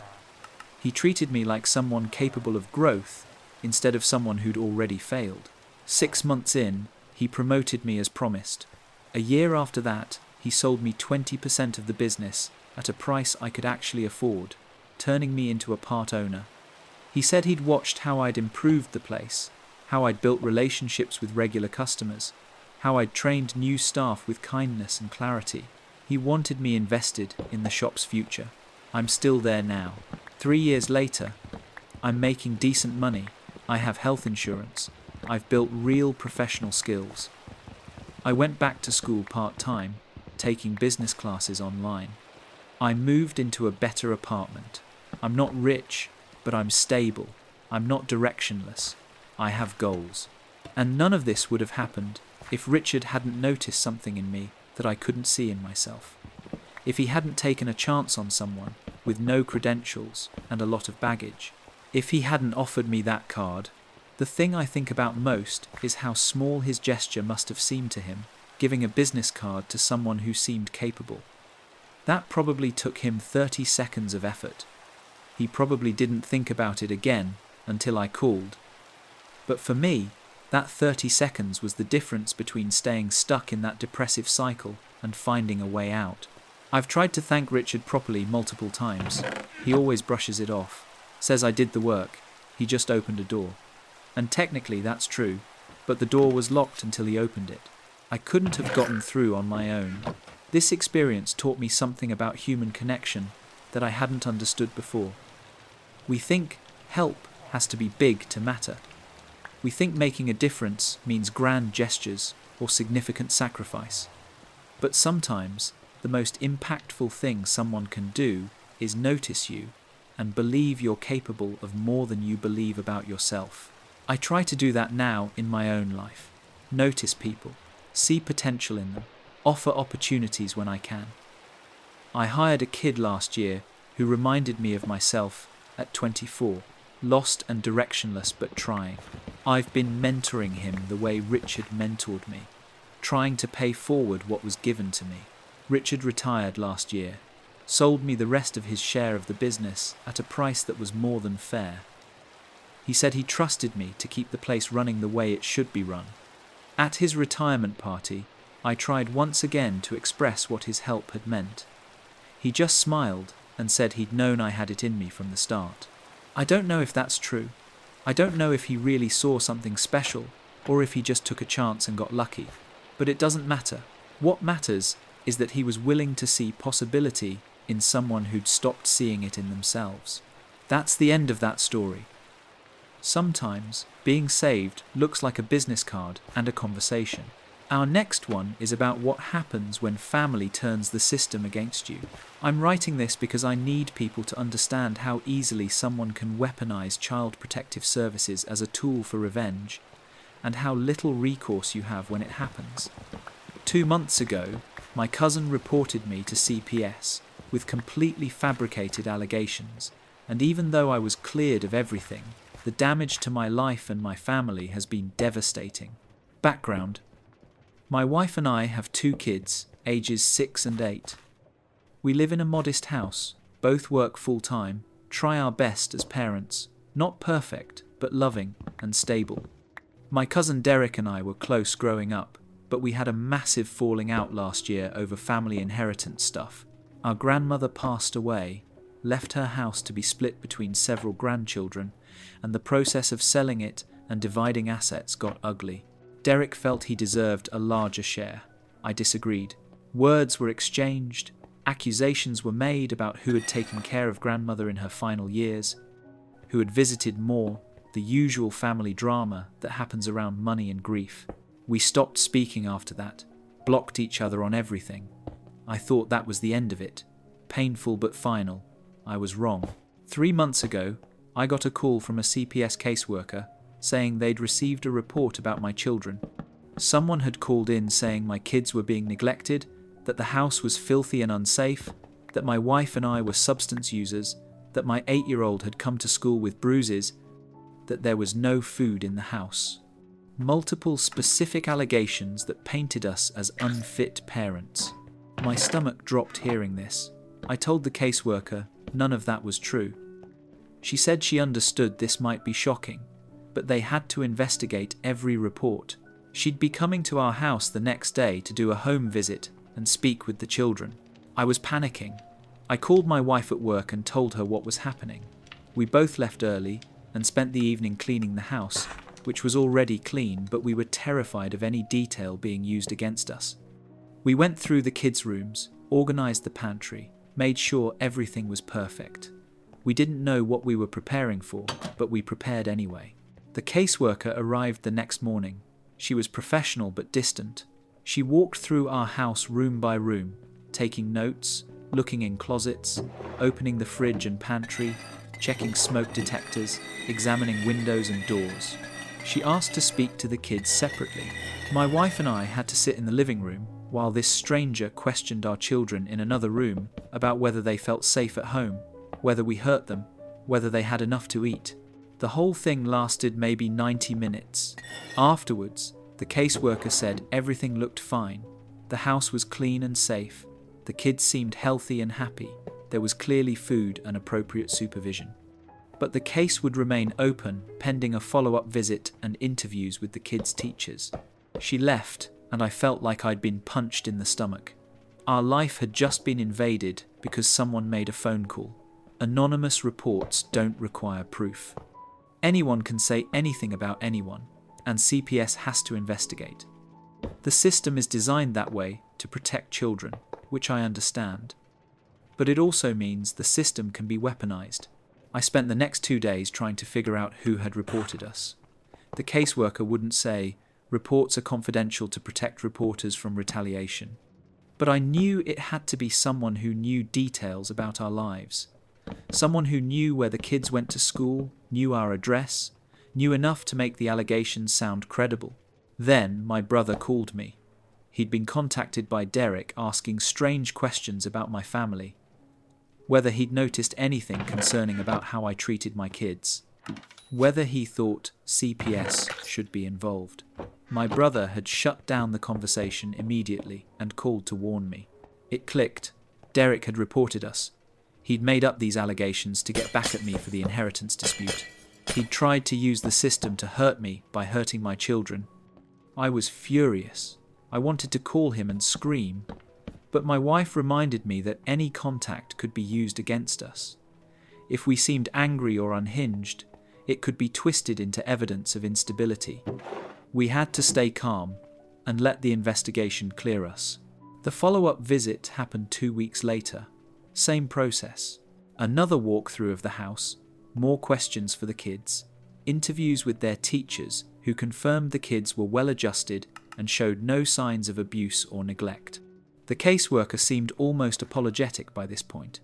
He treated me like someone capable of growth instead of someone who'd already failed. 6 months in, he promoted me as promised. A year after that, he sold me 20% of the business at a price I could actually afford, turning me into a part owner. He said he'd watched how I'd improved the place, how I'd built relationships with regular customers, how I'd trained new staff with kindness and clarity. He wanted me invested in the shop's future. I'm still there now. 3 years later, I'm making decent money. I have health insurance. I've built real professional skills. I went back to school part-time, taking business classes online. I moved into a better apartment. I'm not rich, but I'm stable. I'm not directionless. I have goals. And none of this would have happened if Richard hadn't noticed something in me that I couldn't see in myself. If he hadn't taken a chance on someone with no credentials and a lot of baggage. If he hadn't offered me that card. The thing I think about most is how small his gesture must have seemed to him, giving a business card to someone who seemed capable. That probably took him 30 seconds of effort. He probably didn't think about it again until I called. But for me, that 30 seconds was the difference between staying stuck in that depressive cycle and finding a way out. I've tried to thank Richard properly multiple times. He always brushes it off, says I did the work, he just opened a door. And technically that's true, but the door was locked until he opened it. I couldn't have gotten through on my own. This experience taught me something about human connection that I hadn't understood before. We think help has to be big to matter. We think making a difference means grand gestures or significant sacrifice. But sometimes the most impactful thing someone can do is notice you and believe you're capable of more than you believe about yourself. I try to do that now in my own life. Notice people, see potential in them, offer opportunities when I can. I hired a kid last year who reminded me of myself at 24, lost and directionless but trying. I've been mentoring him the way Richard mentored me, trying to pay forward what was given to me. Richard retired last year, sold me the rest of his share of the business at a price that was more than fair. He said he trusted me to keep the place running the way it should be run. At his retirement party, I tried once again to express what his help had meant. He just smiled and said he'd known I had it in me from the start. I don't know if that's true. I don't know if he really saw something special or if he just took a chance and got lucky. But it doesn't matter. What matters is that he was willing to see possibility in someone who'd stopped seeing it in themselves. That's the end of that story. Sometimes, being saved looks like a business card and a conversation. Our next one is about what happens when family turns the system against you. I'm writing this because I need people to understand how easily someone can weaponize Child Protective Services as a tool for revenge, and how little recourse you have when it happens. 2 months ago, my cousin reported me to CPS with completely fabricated allegations, and even though I was cleared of everything, the damage to my life and my family has been devastating. Background: my wife and I have 2 kids, ages 6 and 8. We live in a modest house, both work full-time, try our best as parents, not perfect, but loving and stable. My cousin Derek and I were close growing up, but we had a massive falling out last year over family inheritance stuff. Our grandmother passed away, left her house to be split between several grandchildren, and the process of selling it and dividing assets got ugly. Derek felt he deserved a larger share. I disagreed. Words were exchanged, accusations were made about who had taken care of grandmother in her final years, who had visited more, the usual family drama that happens around money and grief. We stopped speaking after that, blocked each other on everything. I thought that was the end of it. Painful but final. I was wrong. 3 months ago, I got a call from a CPS caseworker saying they'd received a report about my children. Someone had called in saying my kids were being neglected, that the house was filthy and unsafe, that my wife and I were substance users, that my 8-year-old had come to school with bruises, that there was no food in the house. Multiple specific allegations that painted us as unfit parents. My stomach dropped hearing this. I told the caseworker none of that was true. She said she understood this might be shocking, but they had to investigate every report. She'd be coming to our house the next day to do a home visit and speak with the children. I was panicking. I called my wife at work and told her what was happening. We both left early and spent the evening cleaning the house, which was already clean, but we were terrified of any detail being used against us. We went through the kids' rooms, organised the pantry, made sure everything was perfect. We didn't know what we were preparing for, but we prepared anyway. The caseworker arrived the next morning. She was professional but distant. She walked through our house room by room, taking notes, looking in closets, opening the fridge and pantry, checking smoke detectors, examining windows and doors. She asked to speak to the kids separately. My wife and I had to sit in the living room while this stranger questioned our children in another room about whether they felt safe at home, whether we hurt them, whether they had enough to eat. The whole thing lasted maybe 90 minutes. Afterwards, the caseworker said everything looked fine. The house was clean and safe. The kids seemed healthy and happy. There was clearly food and appropriate supervision. But the case would remain open pending a follow-up visit and interviews with the kids' teachers. She left, and I felt like I'd been punched in the stomach. Our life had just been invaded because someone made a phone call. Anonymous reports don't require proof. Anyone can say anything about anyone, and CPS has to investigate. The system is designed that way to protect children, which I understand. But it also means the system can be weaponized. I spent the next 2 days trying to figure out who had reported us. The caseworker wouldn't say, "Reports are confidential to protect reporters from retaliation." But I knew it had to be someone who knew details about our lives. Someone who knew where the kids went to school, knew our address, knew enough to make the allegations sound credible. Then my brother called me. He'd been contacted by Derek asking strange questions about my family, whether he'd noticed anything concerning about how I treated my kids, whether he thought CPS should be involved. My brother had shut down the conversation immediately and called to warn me. It clicked. Derek had reported us. He'd made up these allegations to get back at me for the inheritance dispute. He'd tried to use the system to hurt me by hurting my children. I was furious. I wanted to call him and scream, but my wife reminded me that any contact could be used against us. If we seemed angry or unhinged, it could be twisted into evidence of instability. We had to stay calm and let the investigation clear us. The follow-up visit happened 2 weeks later. Same process. Another walkthrough of the house, more questions for the kids, interviews with their teachers who confirmed the kids were well adjusted and showed no signs of abuse or neglect. The caseworker seemed almost apologetic by this point.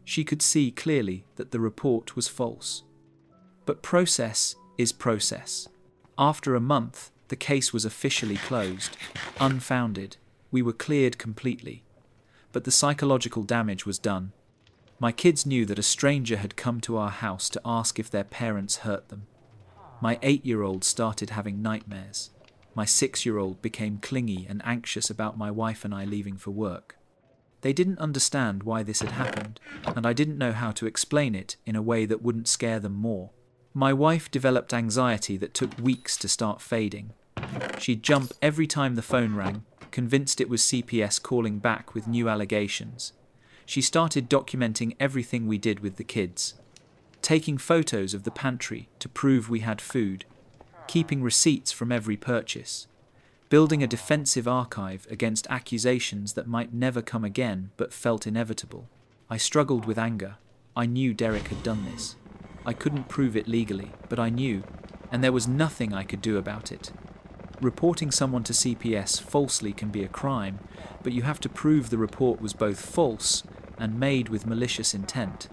She could see clearly that the report was false. But process is process. After a month, the case was officially closed, unfounded. We were cleared completely. But the psychological damage was done. My kids knew that a stranger had come to our house to ask if their parents hurt them. My 8-year-old started having nightmares. My 6-year-old became clingy and anxious about my wife and I leaving for work. They didn't understand why this had happened, and I didn't know how to explain it in a way that wouldn't scare them more. My wife developed anxiety that took weeks to start fading. She'd jump every time the phone rang, convinced it was CPS calling back with new allegations. She started documenting everything we did with the kids, taking photos of the pantry to prove we had food, keeping receipts from every purchase, building a defensive archive against accusations that might never come again but felt inevitable. I struggled with anger. I knew Derek had done this. I couldn't prove it legally, but I knew, and there was nothing I could do about it. Reporting someone to CPS falsely can be a crime, but you have to prove the report was both false and made with malicious intent.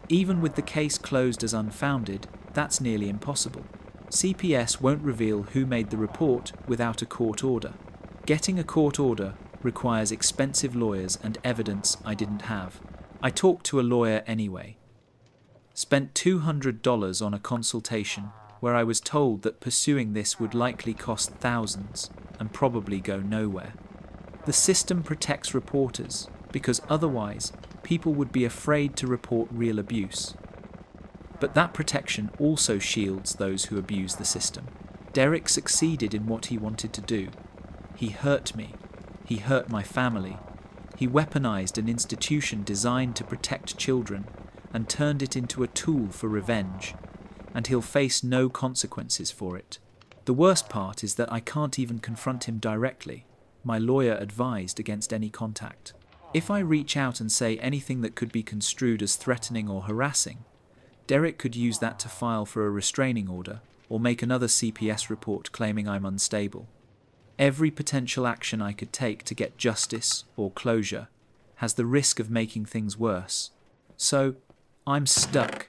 Even with the case closed as unfounded, that's nearly impossible. CPS won't reveal who made the report without a court order. Getting a court order requires expensive lawyers and evidence I didn't have. I talked to a lawyer anyway. Spent $200 on a consultation where I was told that pursuing this would likely cost thousands and probably go nowhere. The system protects reporters because otherwise people would be afraid to report real abuse. But that protection also shields those who abuse the system. Derek succeeded in what he wanted to do. He hurt me. He hurt my family. He weaponized an institution designed to protect children and turned it into a tool for revenge. And he'll face no consequences for it. The worst part is that I can't even confront him directly. My lawyer advised against any contact. If I reach out and say anything that could be construed as threatening or harassing, Derek could use that to file for a restraining order or make another CPS report claiming I'm unstable. Every potential action I could take to get justice or closure has the risk of making things worse. So, I'm stuck,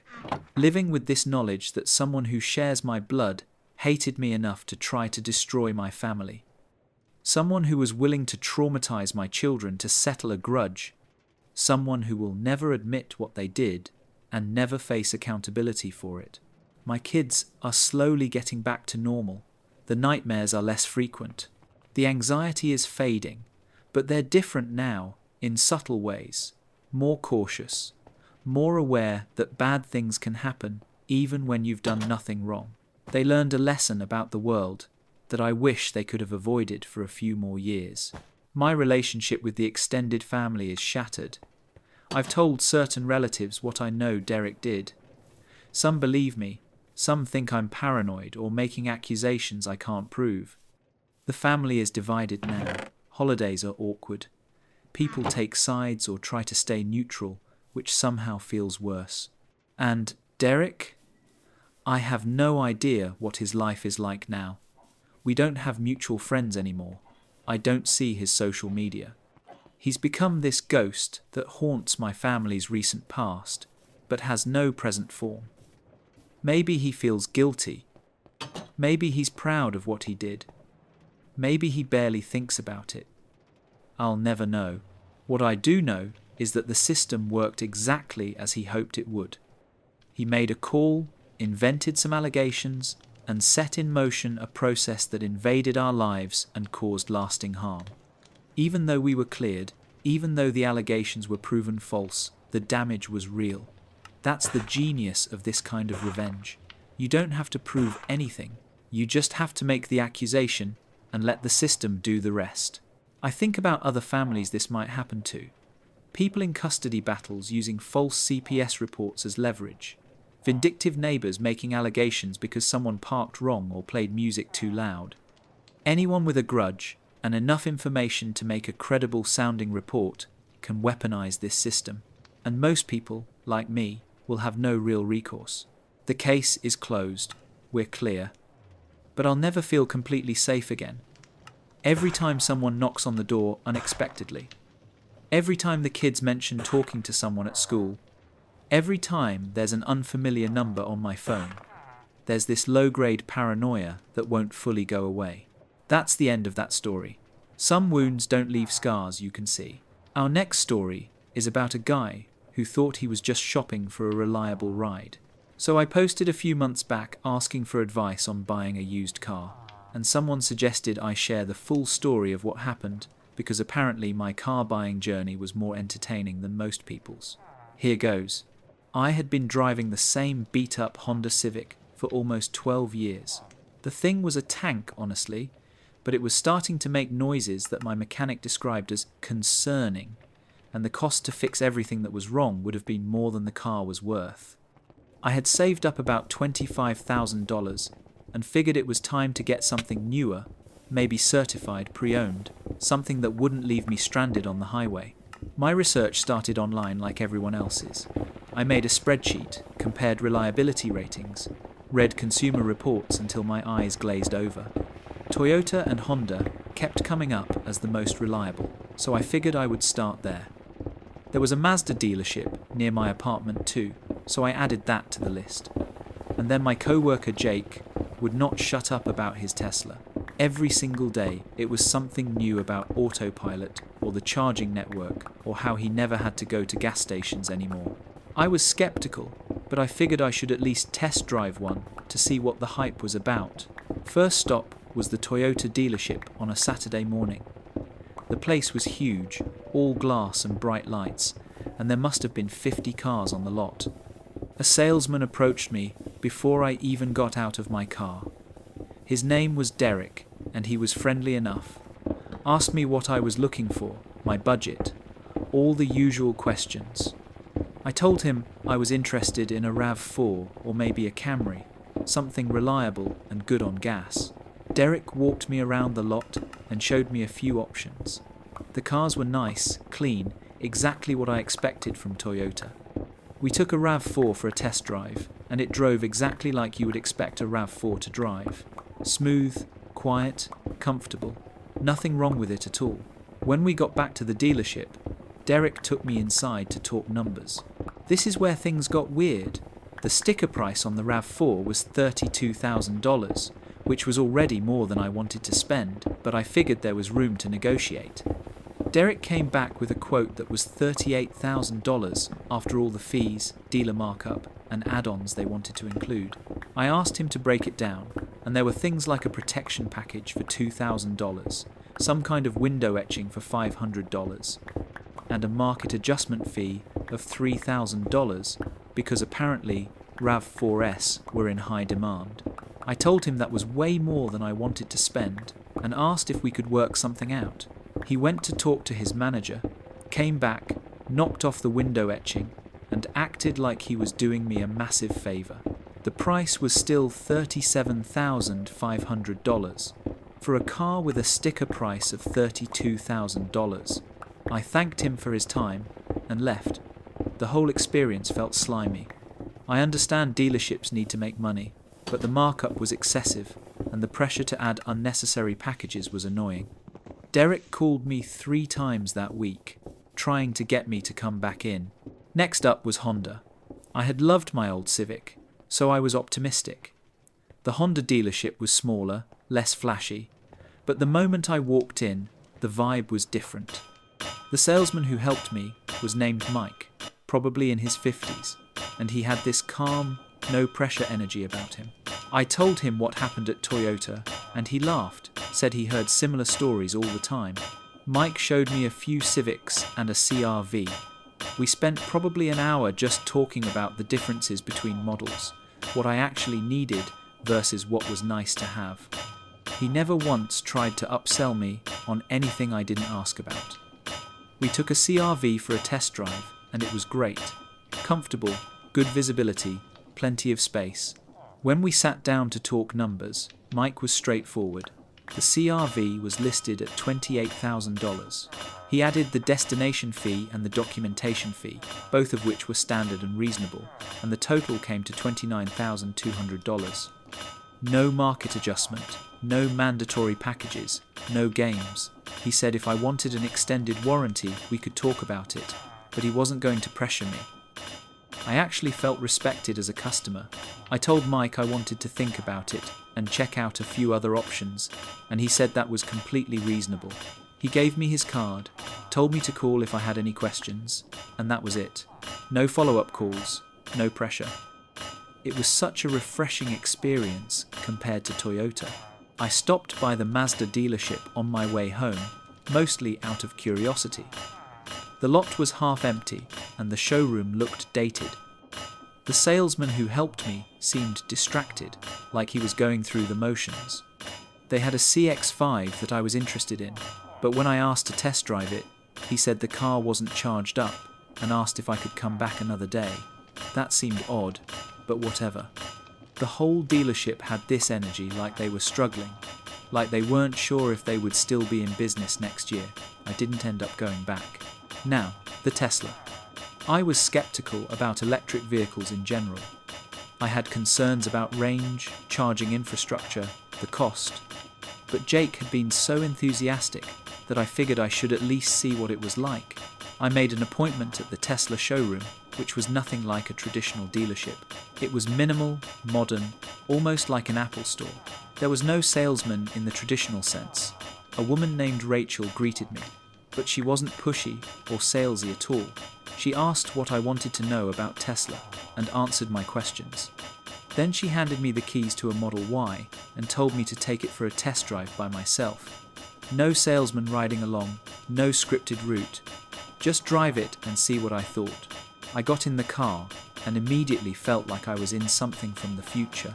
living with this knowledge that someone who shares my blood hated me enough to try to destroy my family. Someone who was willing to traumatize my children to settle a grudge. Someone who will never admit what they did and never face accountability for it. My kids are slowly getting back to normal. The nightmares are less frequent. The anxiety is fading, but they're different now in subtle ways, more cautious, more aware that bad things can happen even when you've done nothing wrong. They learned a lesson about the world that I wish they could have avoided for a few more years. My relationship with the extended family is shattered. I've told certain relatives what I know Derek did. Some believe me, some think I'm paranoid or making accusations I can't prove. The family is divided now. Holidays are awkward. People take sides or try to stay neutral, which somehow feels worse. And Derek? I have no idea what his life is like now. We don't have mutual friends anymore. I don't see his social media. He's become this ghost that haunts my family's recent past, but has no present form. Maybe he feels guilty. Maybe he's proud of what he did. Maybe he barely thinks about it. I'll never know. What I do know is that the system worked exactly as he hoped it would. He made a call, invented some allegations, and set in motion a process that invaded our lives and caused lasting harm. Even though we were cleared, even though the allegations were proven false, the damage was real. That's the genius of this kind of revenge. You don't have to prove anything. You just have to make the accusation and let the system do the rest. I think about other families this might happen to. People in custody battles using false CPS reports as leverage. Vindictive neighbours making allegations because someone parked wrong or played music too loud. Anyone with a grudge and enough information to make a credible sounding report can weaponize this system. and most people, like me, will have no real recourse. The case is closed. We're clear. But I'll never feel completely safe again. Every time someone knocks on the door unexpectedly, every time the kids mention talking to someone at school, every time there's an unfamiliar number on my phone, there's this low-grade paranoia that won't fully go away. That's the end of that story. Some wounds don't leave scars you can see. Our next story is about a guy who thought he was just shopping for a reliable ride. So I posted a few months back asking for advice on buying a used car, and someone suggested I share the full story of what happened because apparently my car buying journey was more entertaining than most people's. Here goes. I had been driving the same beat-up Honda Civic for almost 12 years. The thing was a tank, honestly, but it was starting to make noises that my mechanic described as concerning, and the cost to fix everything that was wrong would have been more than the car was worth. I had saved up about $25,000 and figured it was time to get something newer, maybe certified pre-owned, something that wouldn't leave me stranded on the highway. My research started online like everyone else's. I made a spreadsheet, compared reliability ratings, read consumer reports until my eyes glazed over. Toyota and Honda kept coming up as the most reliable, so I figured I would start there. There was a Mazda dealership near my apartment too, so I added that to the list. And then my co-worker Jake would not shut up about his Tesla. Every single day it was something new about autopilot or the charging network or how he never had to go to gas stations anymore. I was skeptical, but I figured I should at least test drive one to see what the hype was about. First stop was the Toyota dealership on a Saturday morning. The place was huge, all glass and bright lights, and there must have been 50 cars on the lot. A salesman approached me before I even got out of my car. His name was Derek, and he was friendly enough. Asked me what I was looking for, my budget, all the usual questions. I told him I was interested in a RAV4 or maybe a Camry, something reliable and good on gas. Derek walked me around the lot and showed me a few options. The cars were nice, clean, exactly what I expected from Toyota. We took a RAV4 for a test drive, and it drove exactly like you would expect a RAV4 to drive. Smooth, quiet, comfortable. Nothing wrong with it at all. When we got back to the dealership, Derek took me inside to talk numbers. This is where things got weird. The sticker price on the RAV4 was $32,000, which was already more than I wanted to spend, but I figured there was room to negotiate. Derek came back with a quote that was $38,000 after all the fees, dealer markup, and add-ons they wanted to include. I asked him to break it down, and there were things like a protection package for $2,000, some kind of window etching for $500, and a market adjustment fee of $3,000 because apparently RAV4S were in high demand. I told him that was way more than I wanted to spend and asked if we could work something out. He went to talk to his manager, came back, knocked off the window etching, and acted like he was doing me a massive favour. The price was still $37,500 for a car with a sticker price of $32,000. I thanked him for his time and left. The whole experience felt slimy. I understand dealerships need to make money, but the markup was excessive and the pressure to add unnecessary packages was annoying. Derek called me 3 times that week, trying to get me to come back in. Next up was Honda. I had loved my old Civic, so I was optimistic. The Honda dealership was smaller, less flashy, but the moment I walked in, the vibe was different. The salesman who helped me was named Mike, probably in his 50s, and he had this calm, no-pressure energy about him. I told him what happened at Toyota, and he laughed, said he heard similar stories all the time. Mike showed me a few Civics and a CR-V. We spent probably an hour just talking about the differences between models, what I actually needed versus what was nice to have. He never once tried to upsell me on anything I didn't ask about. We took a CR-V for a test drive, and it was great. Comfortable, good visibility, plenty of space. When we sat down to talk numbers, Mike was straightforward. The CR-V was listed at $28,000. He added the destination fee and the documentation fee, both of which were standard and reasonable, and the total came to $29,200. No market adjustment, no mandatory packages, no games. He said if I wanted an extended warranty, we could talk about it, but he wasn't going to pressure me. I actually felt respected as a customer. I told Mike I wanted to think about it and check out a few other options, and he said that was completely reasonable. He gave me his card, told me to call if I had any questions, and that was it. No follow-up calls, no pressure. It was such a refreshing experience compared to Toyota. I stopped by the Mazda dealership on my way home, mostly out of curiosity. The lot was half empty, and the showroom looked dated. The salesman who helped me seemed distracted, like he was going through the motions. They had a CX-5 that I was interested in, but when I asked to test drive it, he said the car wasn't charged up and asked if I could come back another day. That seemed odd, but whatever. The whole dealership had this energy, like they were struggling, like they weren't sure if they would still be in business next year. I didn't end up going back. Now, the Tesla. I was skeptical about electric vehicles in general. I had concerns about range, charging infrastructure, the cost. But Jake had been so enthusiastic that I figured I should at least see what it was like. I made an appointment at the Tesla showroom, which was nothing like a traditional dealership. It was minimal, modern, almost like an Apple store. There was no salesman in the traditional sense. A woman named Rachel greeted me, but she wasn't pushy or salesy at all. She asked what I wanted to know about Tesla and answered my questions. Then she handed me the keys to a Model Y and told me to take it for a test drive by myself. No salesman riding along, no scripted route. Just drive it and see what I thought. I got in the car and immediately felt like I was in something from the future.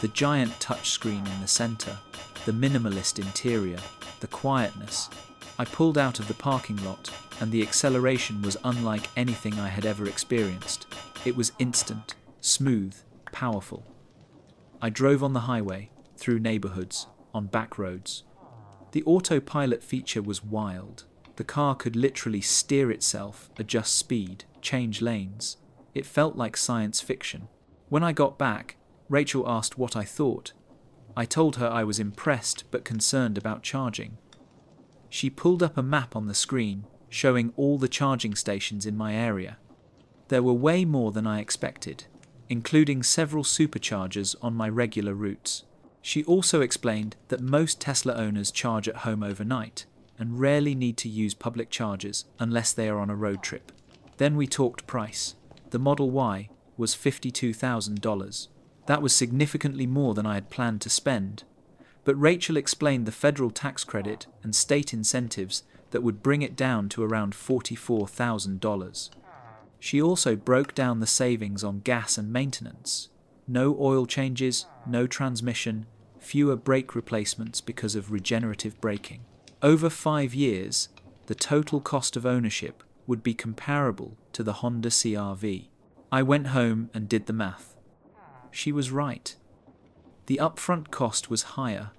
The giant touchscreen in the center, the minimalist interior, the quietness. I pulled out of the parking lot and the acceleration was unlike anything I had ever experienced. It was instant, smooth, powerful. I drove on the highway, through neighborhoods, on back roads. The autopilot feature was wild. The car could literally steer itself, adjust speed, change lanes. It felt like science fiction. When I got back, Rachel asked what I thought. I told her I was impressed but concerned about charging. She pulled up a map on the screen, showing all the charging stations in my area. There were way more than I expected, including several superchargers on my regular routes. She also explained that most Tesla owners charge at home overnight and rarely need to use public chargers unless they are on a road trip. Then we talked price. The Model Y was $52,000. That was significantly more than I had planned to spend. But Rachel explained the federal tax credit and state incentives that would bring it down to around $44,000. She also broke down the savings on gas and maintenance. No oil changes, no transmission, fewer brake replacements because of regenerative braking. Over 5 years, the total cost of ownership would be comparable to the Honda CR-V. I went home and did the math. She was right. The upfront cost was higher,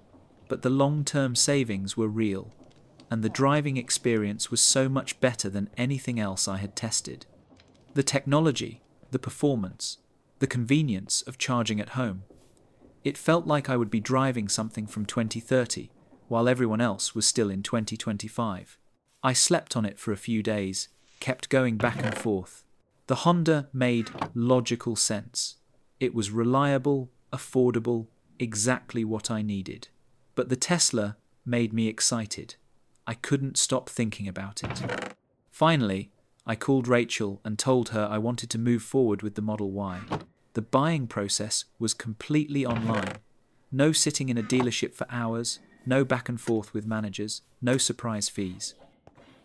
but the long-term savings were real, and the driving experience was so much better than anything else I had tested. The technology, the performance, the convenience of charging at home. It felt like I would be driving something from 2030, while everyone else was still in 2025. I slept on it for a few days, kept going back and forth. The Honda made logical sense. It was reliable, affordable, exactly what I needed. But the Tesla made me excited. I couldn't stop thinking about it. Finally, I called Rachel and told her I wanted to move forward with the Model Y. The buying process was completely online. No sitting in a dealership for hours, no back and forth with managers, no surprise fees.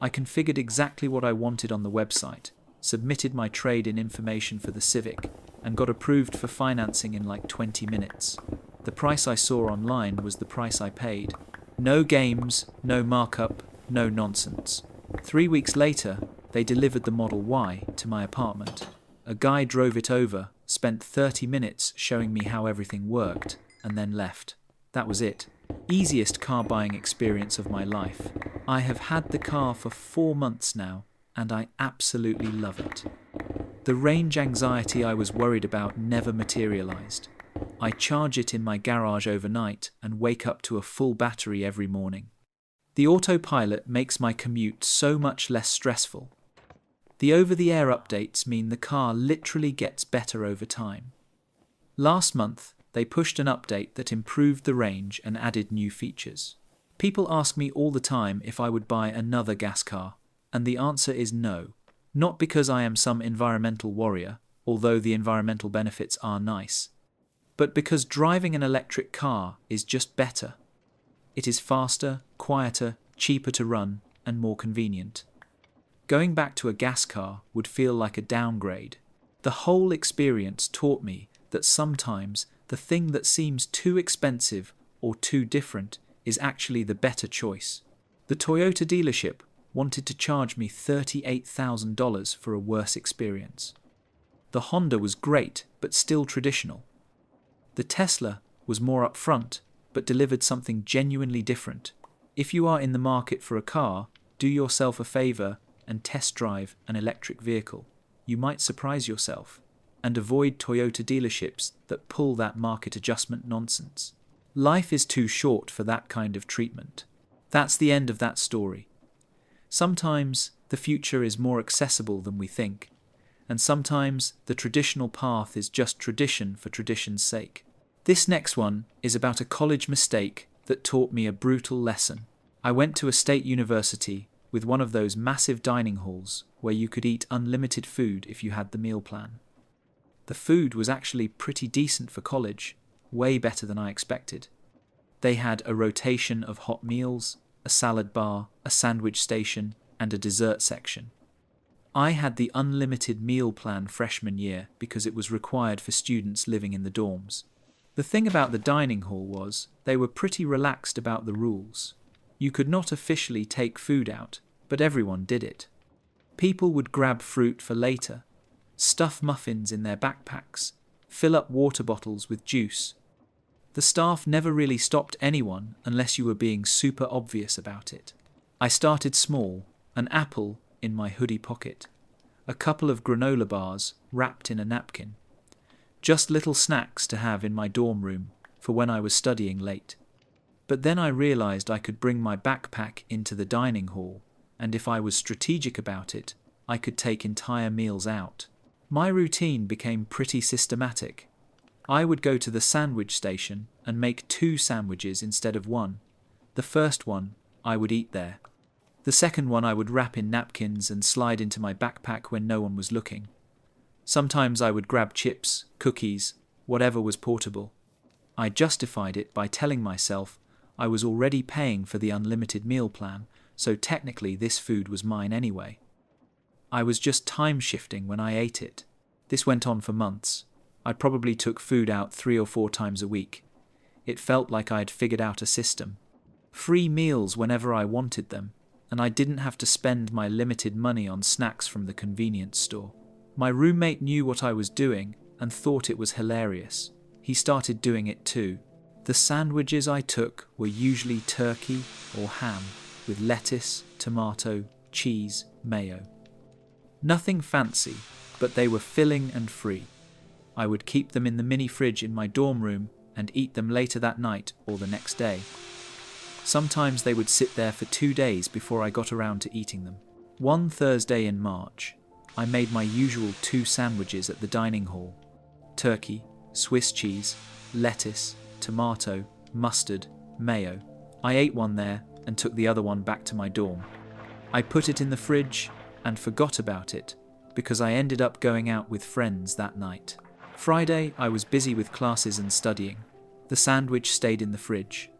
I configured exactly what I wanted on the website, submitted my trade-in information for the Civic, and got approved for financing in like 20 minutes. The price I saw online was the price I paid. No games, no markup, no nonsense. 3 weeks later, they delivered the Model Y to my apartment. A guy drove it over, spent 30 minutes showing me how everything worked, and then left. That was it. Easiest car buying experience of my life. I have had the car for 4 months now, and I absolutely love it. The range anxiety I was worried about never materialized. I charge it in my garage overnight and wake up to a full battery every morning. The autopilot makes my commute so much less stressful. The over-the-air updates mean the car literally gets better over time. Last month, they pushed an update that improved the range and added new features. People ask me all the time if I would buy another gas car, and the answer is no. Not because I am some environmental warrior, although the environmental benefits are nice, but because driving an electric car is just better. It is faster, quieter, cheaper to run, and more convenient. Going back to a gas car would feel like a downgrade. The whole experience taught me that sometimes the thing that seems too expensive or too different is actually the better choice. The Toyota dealership wanted to charge me $38,000 for a worse experience. The Honda was great, but still traditional. The Tesla was more upfront, but delivered something genuinely different. If you are in the market for a car, do yourself a favor and test drive an electric vehicle. You might surprise yourself, and avoid Toyota dealerships that pull that market adjustment nonsense. Life is too short for that kind of treatment. That's the end of that story. Sometimes the future is more accessible than we think, and sometimes the traditional path is just tradition for tradition's sake. This next one is about a college mistake that taught me a brutal lesson. I went to a state university with one of those massive dining halls where you could eat unlimited food if you had the meal plan. The food was actually pretty decent for college, way better than I expected. They had a rotation of hot meals, a salad bar, a sandwich station, and a dessert section. I had the unlimited meal plan freshman year because it was required for students living in the dorms. The thing about the dining hall was they were pretty relaxed about the rules. You could not officially take food out, but everyone did it. People would grab fruit for later, stuff muffins in their backpacks, fill up water bottles with juice. The staff never really stopped anyone unless you were being super obvious about it. I started small, an apple in my hoodie pocket, a couple of granola bars wrapped in a napkin. Just little snacks to have in my dorm room for when I was studying late. But then I realized I could bring my backpack into the dining hall, and if I was strategic about it, I could take entire meals out. My routine became pretty systematic. I would go to the sandwich station and make 2 sandwiches instead of 1. The first one I would eat there. The second one I would wrap in napkins and slide into my backpack when no one was looking. Sometimes I would grab chips, cookies, whatever was portable. I justified it by telling myself I was already paying for the unlimited meal plan, so technically this food was mine anyway. I was just time shifting when I ate it. This went on for months. I probably took food out 3 or 4 times a week. It felt like I had figured out a system. Free meals whenever I wanted them, and I didn't have to spend my limited money on snacks from the convenience store. My roommate knew what I was doing and thought it was hilarious. He started doing it too. The sandwiches I took were usually turkey or ham with lettuce, tomato, cheese, mayo. Nothing fancy, but they were filling and free. I would keep them in the mini fridge in my dorm room and eat them later that night or the next day. Sometimes they would sit there for 2 days before I got around to eating them. One Thursday in March, I made my usual 2 sandwiches at the dining hall. Turkey, Swiss cheese, lettuce, tomato, mustard, mayo. I ate one there and took the other one back to my dorm. I put it in the fridge and forgot about it because I ended up going out with friends that night. Friday, I was busy with classes and studying. The sandwich stayed in the fridge.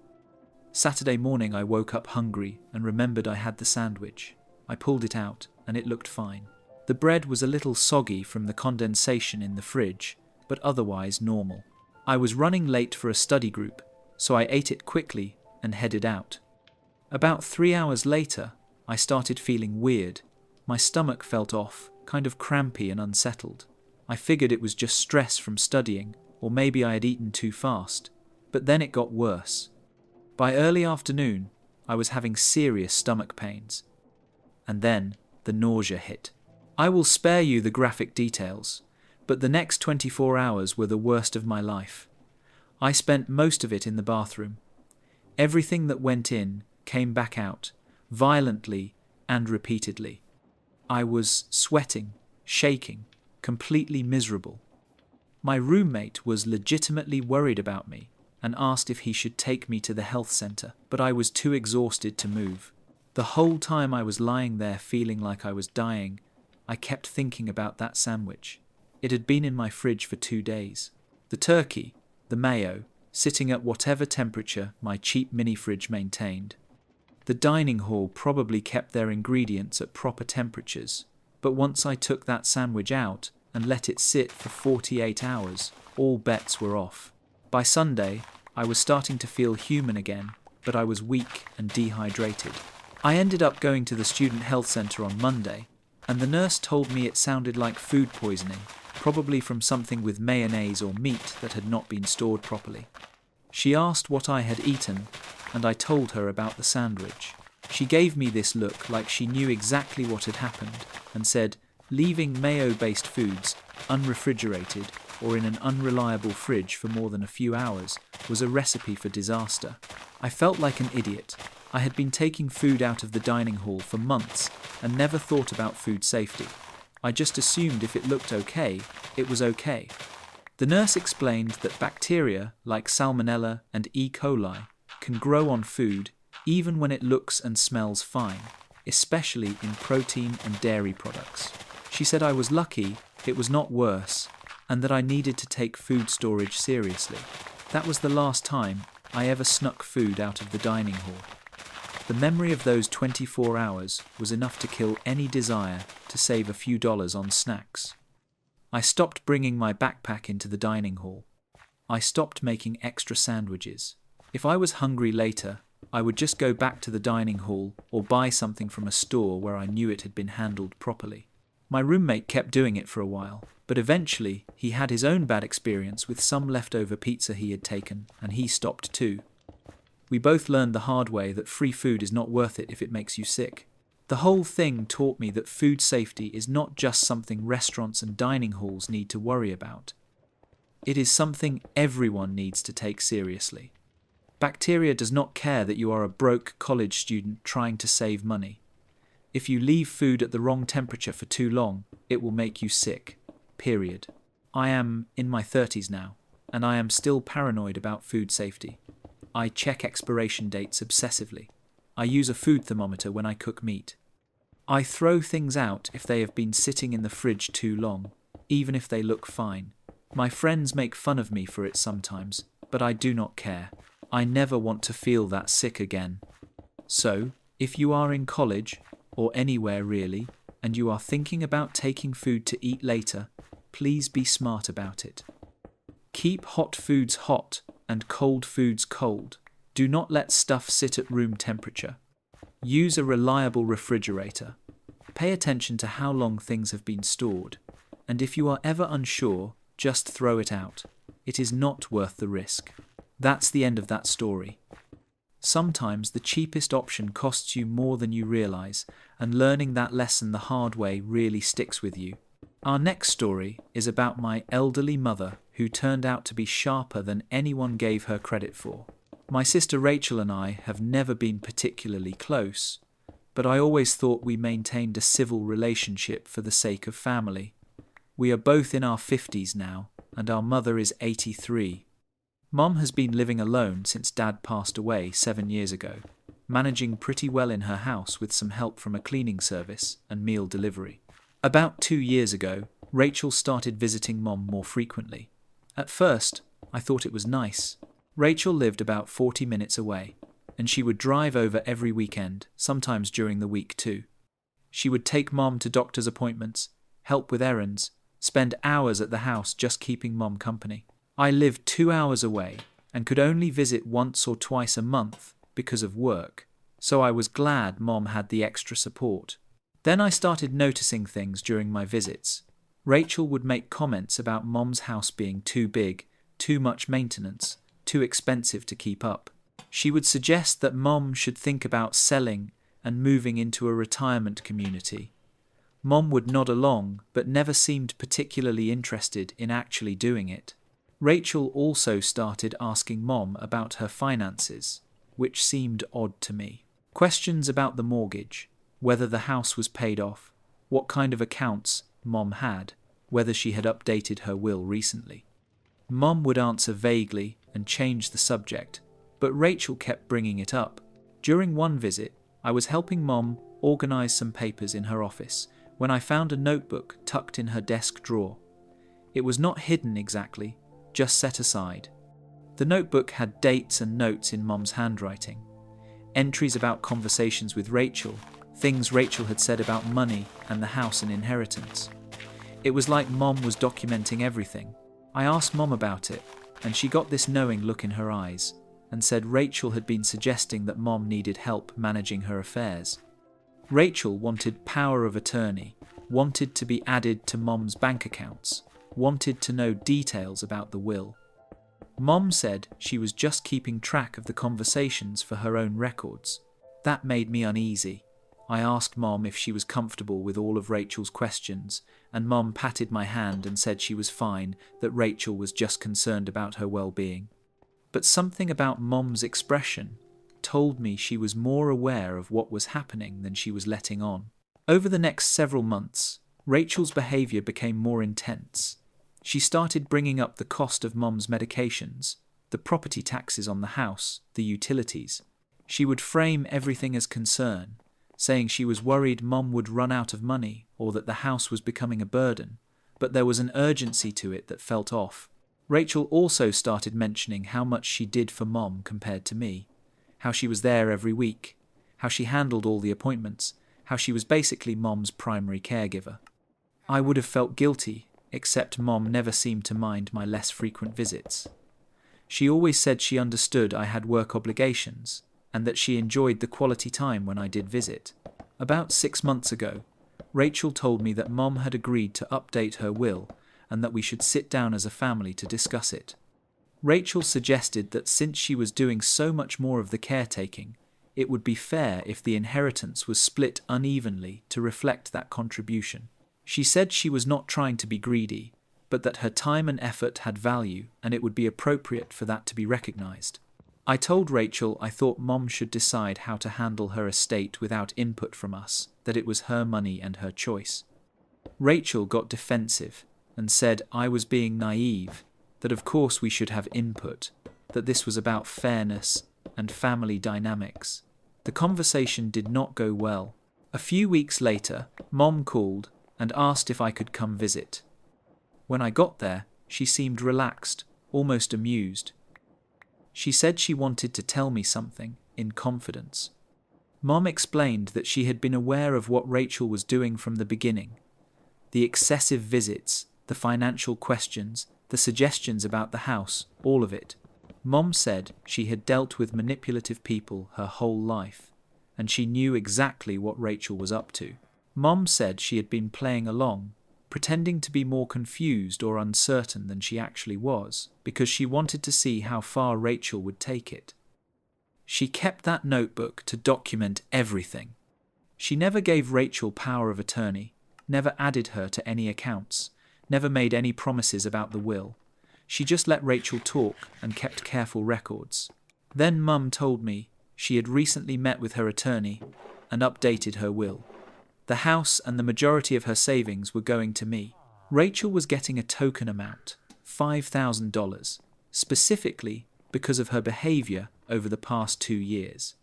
Saturday morning, I woke up hungry and remembered I had the sandwich. I pulled it out and it looked fine. The bread was a little soggy from the condensation in the fridge, but otherwise normal. I was running late for a study group, so I ate it quickly and headed out. About 3 hours later, I started feeling weird. My stomach felt off, kind of crampy and unsettled. I figured it was just stress from studying, or maybe I had eaten too fast, But then it got worse. By early afternoon, I was having serious stomach pains. And then the nausea hit. I will spare you the graphic details, but the next 24 hours were the worst of my life. I spent most of it in the bathroom. Everything that went in came back out, violently and repeatedly. I was sweating, shaking, completely miserable. My roommate was legitimately worried about me and asked if he should take me to the health center, but I was too exhausted to move. The whole time I was lying there feeling like I was dying, I kept thinking about that sandwich. It had been in my fridge for 2 days. The turkey, the mayo, sitting at whatever temperature my cheap mini-fridge maintained. The dining hall probably kept their ingredients at proper temperatures, but once I took that sandwich out and let it sit for 48 hours, all bets were off. By Sunday, I was starting to feel human again, but I was weak and dehydrated. I ended up going to the student health center on Monday, and the nurse told me it sounded like food poisoning, probably from something with mayonnaise or meat that had not been stored properly. She asked what I had eaten, and I told her about the sandwich. She gave me this look like she knew exactly what had happened, and said, leaving mayo-based foods, unrefrigerated, or in an unreliable fridge for more than a few hours was a recipe for disaster. I felt like an idiot. I had been taking food out of the dining hall for months and never thought about food safety. I just assumed if it looked okay, it was okay. The nurse explained that bacteria like Salmonella and E. coli can grow on food even when it looks and smells fine, especially in protein and dairy products. She said I was lucky it was not worse and that I needed to take food storage seriously. That was the last time I ever snuck food out of the dining hall. The memory of those 24 hours was enough to kill any desire to save a few dollars on snacks. I stopped bringing my backpack into the dining hall. I stopped making extra sandwiches. If I was hungry later, I would just go back to the dining hall or buy something from a store where I knew it had been handled properly. My roommate kept doing it for a while, but eventually he had his own bad experience with some leftover pizza he had taken, and he stopped too. We both learned the hard way that free food is not worth it if it makes you sick. The whole thing taught me that food safety is not just something restaurants and dining halls need to worry about. It is something everyone needs to take seriously. Bacteria does not care that you are a broke college student trying to save money. If you leave food at the wrong temperature for too long, it will make you sick. Period. I am in my 30s now, and I am still paranoid about food safety. I check expiration dates obsessively. I use a food thermometer when I cook meat. I throw things out if they have been sitting in the fridge too long, even if they look fine. My friends make fun of me for it sometimes, but I do not care. I never want to feel that sick again. So, if you are in college, or anywhere really, and you are thinking about taking food to eat later, please be smart about it. Keep hot foods hot and cold foods cold. Do not let stuff sit at room temperature. Use a reliable refrigerator. Pay attention to how long things have been stored, and if you are ever unsure, just throw it out. It is not worth the risk. That's the end of that story. Sometimes the cheapest option costs you more than you realize, and learning that lesson the hard way really sticks with you. Our next story is about my elderly mother who turned out to be sharper than anyone gave her credit for. My sister Rachel and I have never been particularly close, but I always thought we maintained a civil relationship for the sake of family. We are both in our 50s now, and our mother is 83. Mom has been living alone since Dad passed away 7 years ago, managing pretty well in her house with some help from a cleaning service and meal delivery. About 2 years ago, Rachel started visiting Mom more frequently. At first, I thought it was nice. Rachel lived about 40 minutes away, and she would drive over every weekend, sometimes during the week too. She would take Mom to doctor's appointments, help with errands, spend hours at the house just keeping Mom company. I lived 2 hours away and could only visit once or twice a month because of work, so I was glad Mom had the extra support. Then I started noticing things during my visits. Rachel would make comments about Mom's house being too big, too much maintenance, too expensive to keep up. She would suggest that Mom should think about selling and moving into a retirement community. Mom would nod along, but never seemed particularly interested in actually doing it. Rachel also started asking Mom about her finances, which seemed odd to me. Questions about the mortgage, whether the house was paid off, what kind of accounts Mom had, whether she had updated her will recently. Mom would answer vaguely and change the subject, but Rachel kept bringing it up. During one visit, I was helping Mom organize some papers in her office when I found a notebook tucked in her desk drawer. It was not hidden exactly, just set aside. The notebook had dates and notes in Mom's handwriting, entries about conversations with Rachel, things Rachel had said about money and the house and inheritance. It was like Mom was documenting everything. I asked Mom about it, and she got this knowing look in her eyes, and said Rachel had been suggesting that Mom needed help managing her affairs. Rachel wanted power of attorney, wanted to be added to Mom's bank accounts, wanted to know details about the will. Mom said she was just keeping track of the conversations for her own records. That made me uneasy. I asked Mom if she was comfortable with all of Rachel's questions, and Mom patted my hand and said she was fine, that Rachel was just concerned about her well-being. But something about Mom's expression told me she was more aware of what was happening than she was letting on. Over the next several months, Rachel's behavior became more intense. She started bringing up the cost of Mom's medications, the property taxes on the house, the utilities. She would frame everything as concern, saying she was worried Mom would run out of money or that the house was becoming a burden, but there was an urgency to it that felt off. Rachel also started mentioning how much she did for Mom compared to me, how she was there every week, how she handled all the appointments, how she was basically Mom's primary caregiver. I would have felt guilty, except Mom never seemed to mind my less frequent visits. She always said she understood I had work obligations, and that she enjoyed the quality time when I did visit. About 6 months ago, Rachel told me that Mom had agreed to update her will and that we should sit down as a family to discuss it. Rachel suggested that since she was doing so much more of the caretaking, it would be fair if the inheritance was split unevenly to reflect that contribution. She said she was not trying to be greedy, but that her time and effort had value and it would be appropriate for that to be recognized. I told Rachel I thought Mom should decide how to handle her estate without input from us, that it was her money and her choice. Rachel got defensive and said I was being naive, that of course we should have input, that this was about fairness and family dynamics. The conversation did not go well. A few weeks later, Mom called and asked if I could come visit. When I got there, she seemed relaxed, almost amused. She said she wanted to tell me something, in confidence. Mom explained that she had been aware of what Rachel was doing from the beginning. The excessive visits, the financial questions, the suggestions about the house, all of it. Mom said she had dealt with manipulative people her whole life, and she knew exactly what Rachel was up to. Mom said she had been playing along, pretending to be more confused or uncertain than she actually was, because she wanted to see how far Rachel would take it. She kept that notebook to document everything. She never gave Rachel power of attorney, never added her to any accounts, never made any promises about the will. She just let Rachel talk and kept careful records. Then Mum told me she had recently met with her attorney and updated her will. The house and the majority of her savings were going to me. Rachel was getting a token amount, $5,000, specifically because of her behavior over the past 2 years.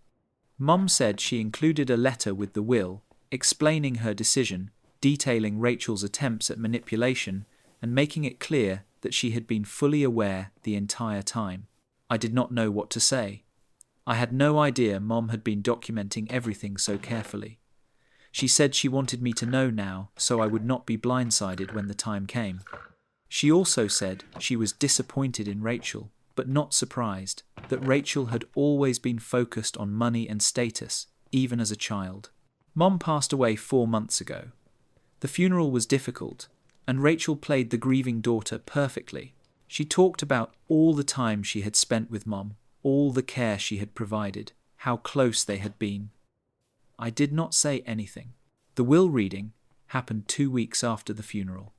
Mum said she included a letter with the will, explaining her decision, detailing Rachel's attempts at manipulation, and making it clear that she had been fully aware the entire time. I did not know what to say. I had no idea Mom had been documenting everything so carefully. She said she wanted me to know now so I would not be blindsided when the time came. She also said she was disappointed in Rachel, but not surprised, that Rachel had always been focused on money and status, even as a child. Mom passed away 4 months ago. The funeral was difficult, and Rachel played the grieving daughter perfectly. She talked about all the time she had spent with Mom, all the care she had provided, how close they had been. I did not say anything. The will reading happened 2 weeks after the funeral.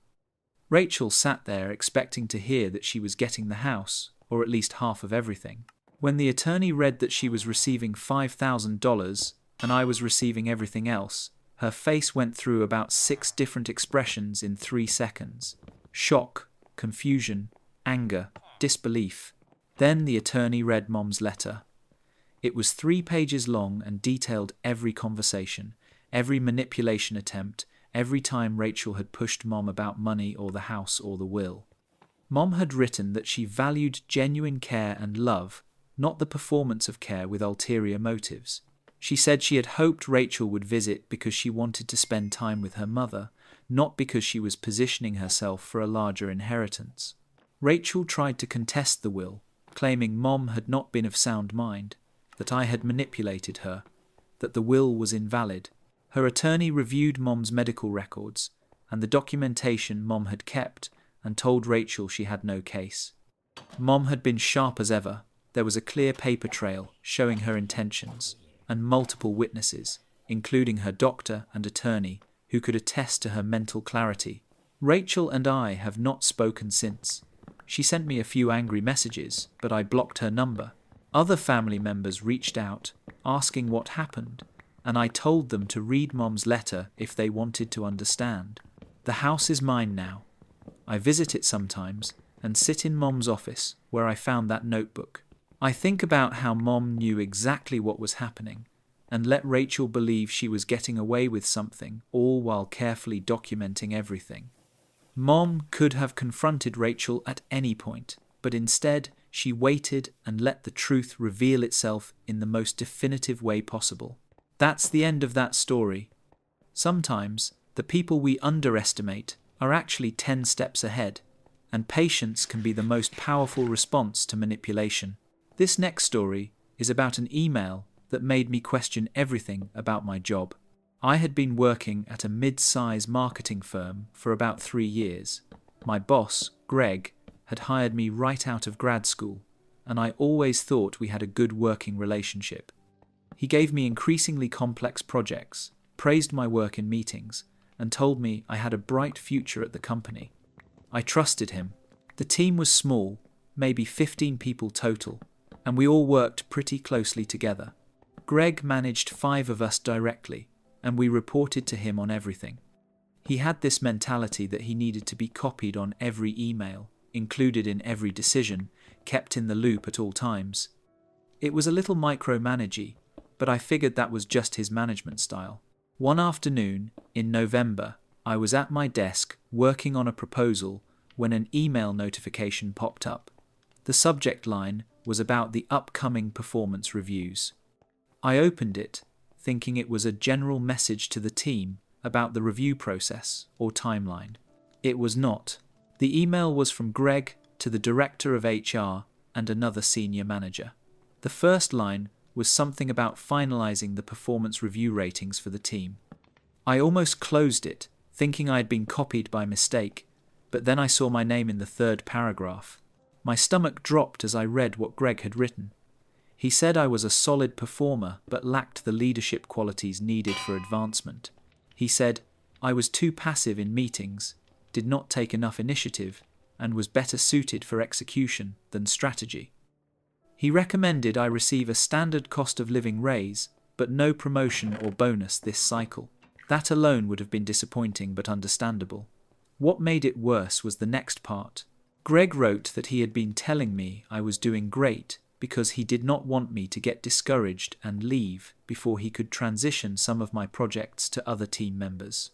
Rachel sat there expecting to hear that she was getting the house, or at least half of everything. When the attorney read that she was receiving $5,000 and I was receiving everything else, her face went through about 6 different expressions in 3 seconds. Shock, confusion, anger, disbelief. Then the attorney read Mom's letter. It was 3 pages long and detailed every conversation, every manipulation attempt, every time Rachel had pushed Mom about money or the house or the will. Mom had written that she valued genuine care and love, not the performance of care with ulterior motives. She said she had hoped Rachel would visit because she wanted to spend time with her mother, not because she was positioning herself for a larger inheritance. Rachel tried to contest the will, claiming Mom had not been of sound mind, that I had manipulated her, that the will was invalid. Her attorney reviewed Mom's medical records and the documentation Mom had kept and told Rachel she had no case. Mom had been sharp as ever. There was a clear paper trail showing her intentions, and multiple witnesses, including her doctor and attorney, who could attest to her mental clarity. Rachel and I have not spoken since. She sent me a few angry messages, but I blocked her number. Other family members reached out, asking what happened, and I told them to read Mom's letter if they wanted to understand. The house is mine now. I visit it sometimes and sit in Mom's office where I found that notebook. I think about how Mom knew exactly what was happening and let Rachel believe she was getting away with something, all while carefully documenting everything. Mom could have confronted Rachel at any point, but instead she waited and let the truth reveal itself in the most definitive way possible. That's the end of that story. Sometimes the people we underestimate are actually 10 steps ahead, and patience can be the most powerful response to manipulation. This next story is about an email that made me question everything about my job. I had been working at a mid-size marketing firm for about 3 years. My boss, Greg, had hired me right out of grad school, and I always thought we had a good working relationship. He gave me increasingly complex projects, praised my work in meetings, and told me I had a bright future at the company. I trusted him. The team was small, maybe 15 people total, and we all worked pretty closely together. Greg managed 5 of us directly, and we reported to him on everything. He had this mentality that he needed to be copied on every email, included in every decision, kept in the loop at all times. It was a little micromanagey, but I figured that was just his management style. One afternoon, in November, I was at my desk working on a proposal when an email notification popped up. The subject line was about the upcoming performance reviews. I opened it, thinking it was a general message to the team about the review process or timeline. It was not. The email was from Greg to the director of HR and another senior manager. The first line was something about finalizing the performance review ratings for the team. I almost closed it, thinking I had been copied by mistake, but then I saw my name in the 3rd paragraph. My stomach dropped as I read what Greg had written. He said I was a solid performer but lacked the leadership qualities needed for advancement. He said I was too passive in meetings, did not take enough initiative, and was better suited for execution than strategy. He recommended I receive a standard cost of living raise, but no promotion or bonus this cycle. That alone would have been disappointing but understandable. What made it worse was the next part. Greg wrote that he had been telling me I was doing great because he did not want me to get discouraged and leave before he could transition some of my projects to other team members.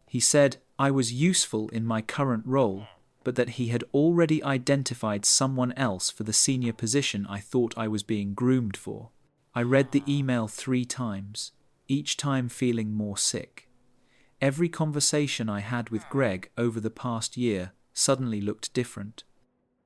He said I was useful in my current role, but that he had already identified someone else for the senior position I thought I was being groomed for. I read the email 3 times, each time feeling more sick. Every conversation I had with Greg over the past year suddenly looked different.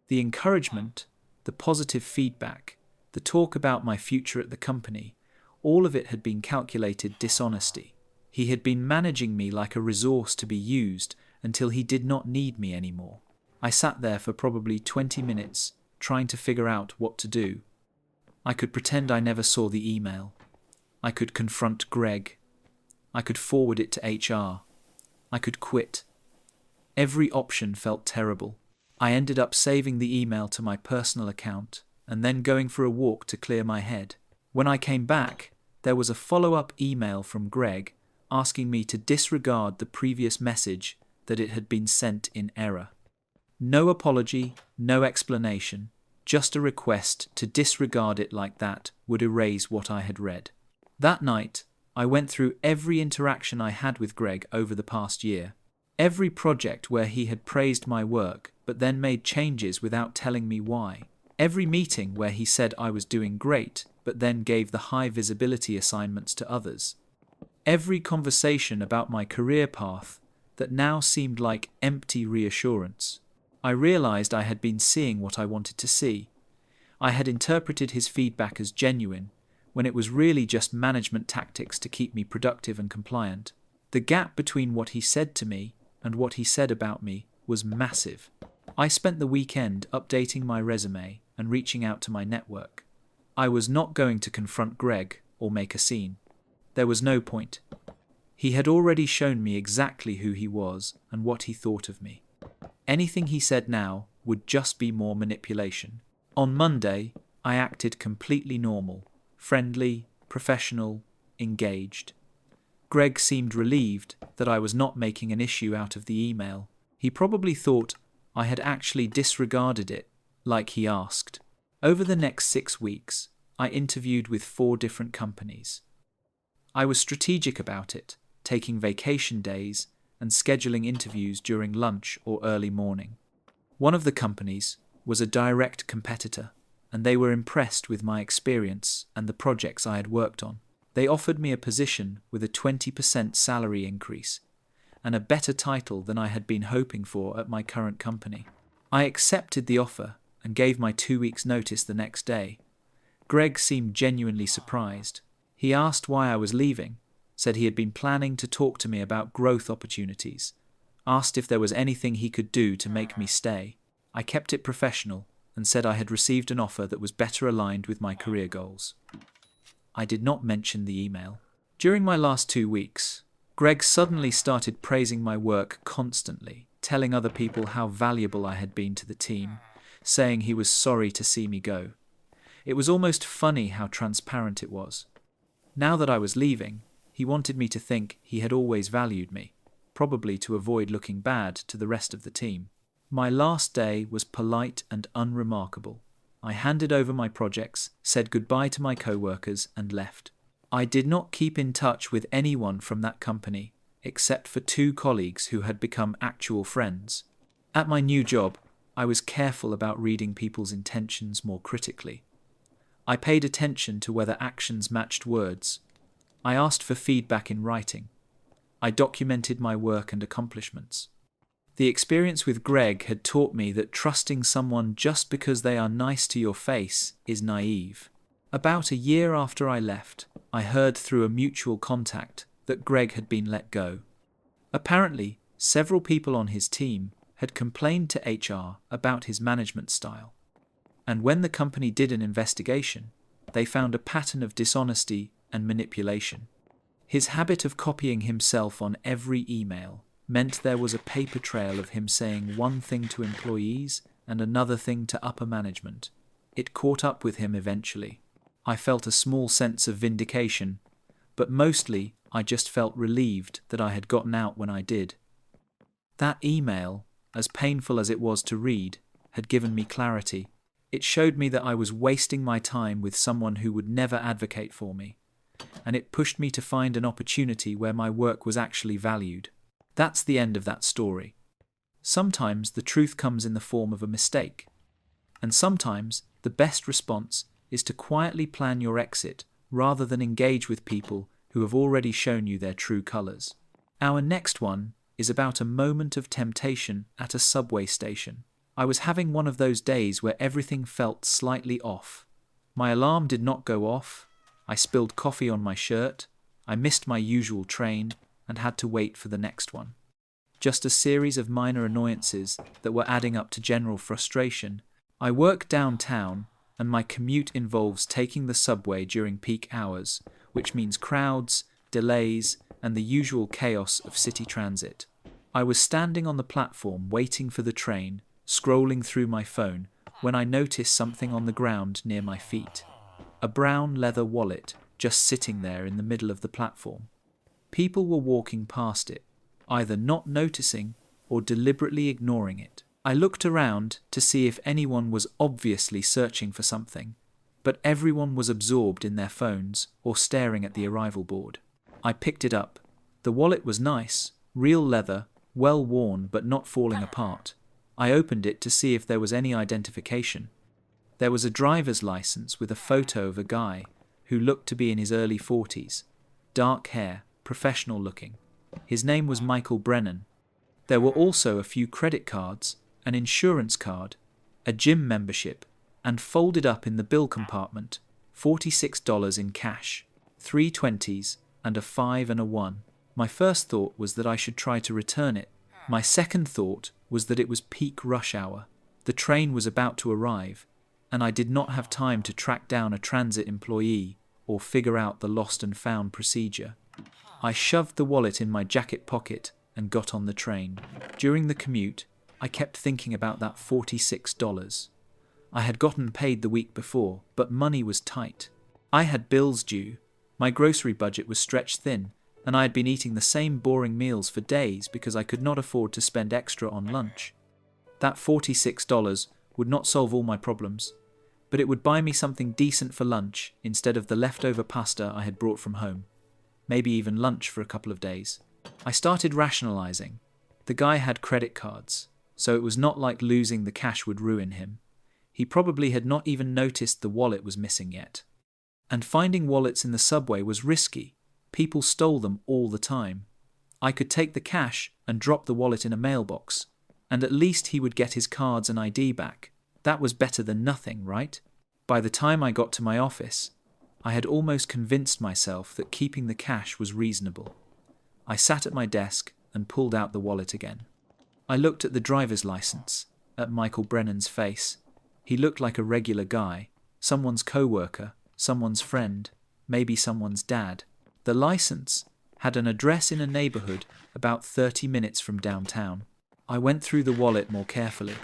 The encouragement, the positive feedback, the talk about my future at the company, all of it had been calculated dishonesty. He had been managing me like a resource to be used until he did not need me anymore. I sat there for probably 20 minutes trying to figure out what to do. I could pretend I never saw the email. I could confront Greg. I could forward it to HR. I could quit. Every option felt terrible. I ended up saving the email to my personal account and then going for a walk to clear my head. When I came back, there was a follow-up email from Greg asking me to disregard the previous message that it had been sent in error. No apology, no explanation, just a request to disregard it like that would erase what I had read. That night, I went through every interaction I had with Greg over the past year. Every project where he had praised my work but then made changes without telling me why. Every meeting where he said I was doing great but then gave the high visibility assignments to others. Every conversation about my career path that now seemed like empty reassurance. I realized I had been seeing what I wanted to see. I had interpreted his feedback as genuine, when it was really just management tactics to keep me productive and compliant. The gap between what he said to me and what he said about me was massive. I spent the weekend updating my resume and reaching out to my network. I was not going to confront Greg or make a scene. There was no point. He had already shown me exactly who he was and what he thought of me. Anything he said now would just be more manipulation. On Monday, I acted completely normal, friendly, professional, engaged. Greg seemed relieved that I was not making an issue out of the email. He probably thought I had actually disregarded it, like he asked. Over the next 6 weeks, I interviewed with 4 different companies. I was strategic about it, taking vacation days and scheduling interviews during lunch or early morning. One of the companies was a direct competitor, and they were impressed with my experience and the projects I had worked on. They offered me a position with a 20% salary increase and a better title than I had been hoping for at my current company. I accepted the offer and gave my 2 weeks' notice the next day. Greg seemed genuinely surprised. He asked why I was leaving, said he had been planning to talk to me about growth opportunities, asked if there was anything he could do to make me stay. I kept it professional and said I had received an offer that was better aligned with my career goals. I did not mention the email. During my last 2 weeks, Greg suddenly started praising my work constantly, telling other people how valuable I had been to the team, saying he was sorry to see me go. It was almost funny how transparent it was. Now that I was leaving, he wanted me to think he had always valued me, probably to avoid looking bad to the rest of the team. My last day was polite and unremarkable. I handed over my projects, said goodbye to my co-workers, and left. I did not keep in touch with anyone from that company, except for 2 colleagues who had become actual friends. At my new job, I was careful about reading people's intentions more critically. I paid attention to whether actions matched words. I asked for feedback in writing. I documented my work and accomplishments. The experience with Greg had taught me that trusting someone just because they are nice to your face is naive. About a year after I left, I heard through a mutual contact that Greg had been let go. Apparently, several people on his team had complained to HR about his management style. And when the company did an investigation, they found a pattern of dishonesty and manipulation. His habit of copying himself on every email meant there was a paper trail of him saying one thing to employees and another thing to upper management. It caught up with him eventually. I felt a small sense of vindication, but mostly I just felt relieved that I had gotten out when I did. That email, as painful as it was to read, had given me clarity. It showed me that I was wasting my time with someone who would never advocate for me, and it pushed me to find an opportunity where my work was actually valued. That's the end of that story. Sometimes the truth comes in the form of a mistake, and sometimes the best response is to quietly plan your exit rather than engage with people who have already shown you their true colors. Our next one is about a moment of temptation at a subway station. I was having one of those days where everything felt slightly off. My alarm did not go off, I spilled coffee on my shirt, I missed my usual train, and had to wait for the next one. just a series of minor annoyances that were adding up to general frustration. I work downtown, and my commute involves taking the subway during peak hours, which means crowds, delays, and the usual chaos of city transit. I was standing on the platform waiting for the train, scrolling through my phone, when I noticed something on the ground near my feet. A brown leather wallet just sitting there in the middle of the platform. People were walking past it, either not noticing or deliberately ignoring it. I looked around to see if anyone was obviously searching for something, but everyone was absorbed in their phones or staring at the arrival board. I picked it up. The wallet was nice, real leather, well worn but not falling apart. I opened it to see if there was any identification. There was a driver's license with a photo of a guy who looked to be in his early 40s. Dark hair, professional looking. His name was Michael Brennan. There were also a few credit cards, an insurance card, a gym membership, and folded up in the bill compartment, $46 in cash, 3 20s, and a 5 and a 1. My first thought was that I should try to return it. My second thought was that it was peak rush hour. The train was about to arrive, and I did not have time to track down a transit employee or figure out the lost and found procedure. I shoved the wallet in my jacket pocket and got on the train. During the commute, I kept thinking about that $46. I had gotten paid the week before, but money was tight. I had bills due. My grocery budget was stretched thin, and I had been eating the same boring meals for days because I could not afford to spend extra on lunch. That $46 would not solve all my problems, but it would buy me something decent for lunch instead of the leftover pasta I had brought from home. Maybe even lunch for a couple of days. I started rationalizing. The guy had credit cards, so it was not like losing the cash would ruin him. He probably had not even noticed the wallet was missing yet. And finding wallets in the subway was risky. People stole them all the time. I could take the cash and drop the wallet in a mailbox, and at least he would get his cards and ID back. That was better than nothing, right? By the time I got to my office, I had almost convinced myself that keeping the cash was reasonable. I sat at my desk and pulled out the wallet again. I looked at the driver's license, at Michael Brennan's face. He looked like a regular guy, someone's co-worker, someone's friend, maybe someone's dad. The license had an address in a neighborhood about 30 minutes from downtown. I went through the wallet more carefully.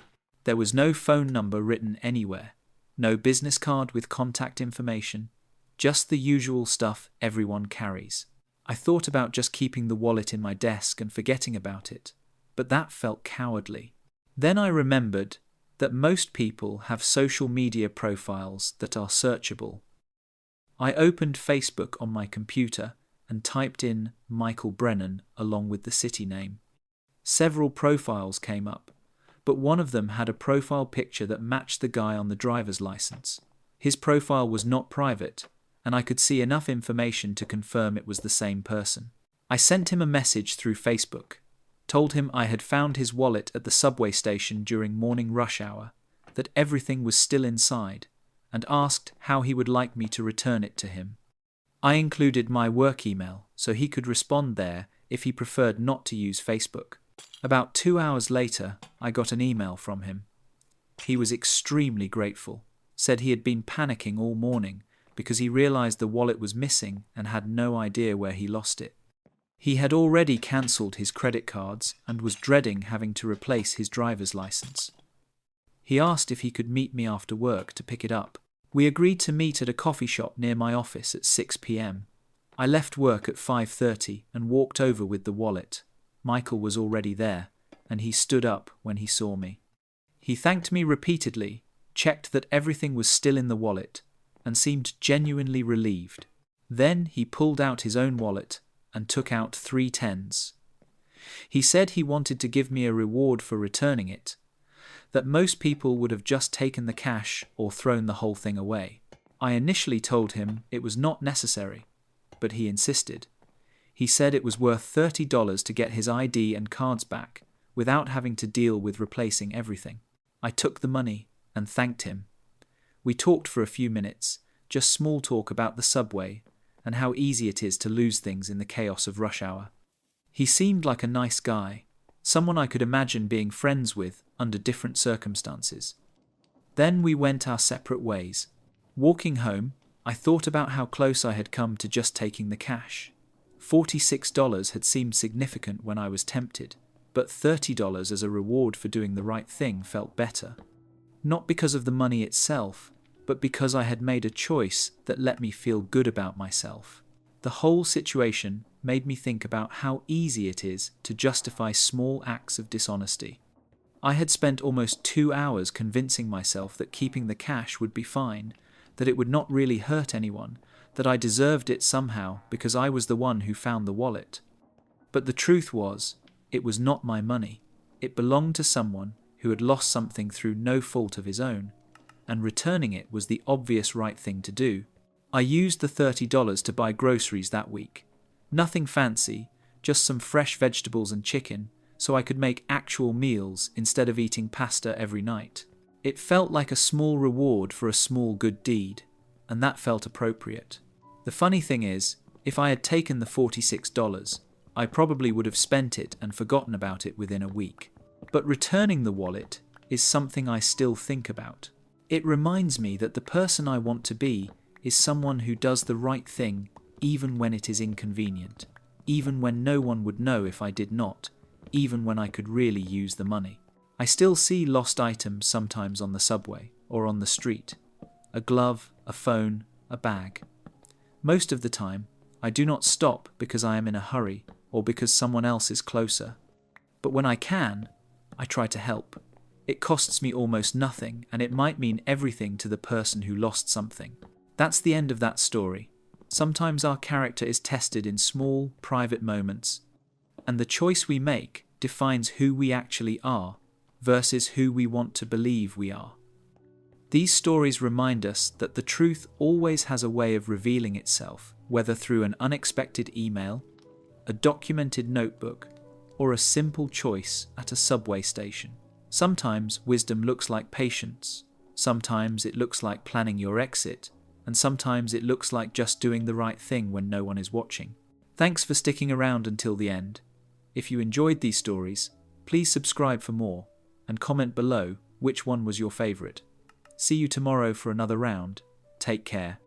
There was no phone number written anywhere, no business card with contact information, just the usual stuff everyone carries. I thought about just keeping the wallet in my desk and forgetting about it, but that felt cowardly. Then I remembered that most people have social media profiles that are searchable. I opened Facebook on my computer and typed in Michael Brennan along with the city name. Several profiles came up, but one of them had a profile picture that matched the guy on the driver's license. His profile was not private, and I could see enough information to confirm it was the same person. I sent him a message through Facebook, told him I had found his wallet at the subway station during morning rush hour, that everything was still inside, and asked how he would like me to return it to him. I included my work email so he could respond there if he preferred not to use Facebook. About 2 hours later, I got an email from him. He was extremely grateful, said he had been panicking all morning because he realized the wallet was missing and had no idea where he lost it. He had already cancelled his credit cards and was dreading having to replace his driver's license. He asked if he could meet me after work to pick it up. We agreed to meet at a coffee shop near my office at 6 p.m. I left work at 5:30 and walked over with the wallet. Michael was already there, and he stood up when he saw me. He thanked me repeatedly, checked that everything was still in the wallet, and seemed genuinely relieved. Then he pulled out his own wallet and took out 3 10s. He said he wanted to give me a reward for returning it, that most people would have just taken the cash or thrown the whole thing away. I initially told him it was not necessary, but he insisted. He said it was worth $30 to get his ID and cards back without having to deal with replacing everything. I took the money and thanked him. We talked for a few minutes, just small talk about the subway and how easy it is to lose things in the chaos of rush hour. He seemed like a nice guy, someone I could imagine being friends with under different circumstances. Then we went our separate ways. Walking home, I thought about how close I had come to just taking the cash. $46 had seemed significant when I was tempted, but $30 as a reward for doing the right thing felt better. Not because of the money itself, but because I had made a choice that let me feel good about myself. The whole situation made me think about how easy it is to justify small acts of dishonesty. I had spent almost 2 hours convincing myself that keeping the cash would be fine, that it would not really hurt anyone, that I deserved it somehow because I was the one who found the wallet. But the truth was, it was not my money. It belonged to someone who had lost something through no fault of his own, and returning it was the obvious right thing to do. I used the $30 to buy groceries that week. Nothing fancy, just some fresh vegetables and chicken, so I could make actual meals instead of eating pasta every night. It felt like a small reward for a small good deed, and that felt appropriate. The funny thing is, if I had taken the $46, I probably would have spent it and forgotten about it within a week. But returning the wallet is something I still think about. It reminds me that the person I want to be is someone who does the right thing even when it is inconvenient, even when no one would know if I did not, even when I could really use the money. I still see lost items sometimes on the subway or on the street. A glove, a phone, a bag. Most of the time, I do not stop because I am in a hurry or because someone else is closer. But when I can, I try to help. It costs me almost nothing, and it might mean everything to the person who lost something. That's the end of that story. Sometimes our character is tested in small, private moments, and the choice we make defines who we actually are versus who we want to believe we are. These stories remind us that the truth always has a way of revealing itself, whether through an unexpected email, a documented notebook, or a simple choice at a subway station. Sometimes wisdom looks like patience, sometimes it looks like planning your exit, and sometimes it looks like just doing the right thing when no one is watching. Thanks for sticking around until the end. If you enjoyed these stories, please subscribe for more, and comment below which one was your favourite. See you tomorrow for another round. Take care.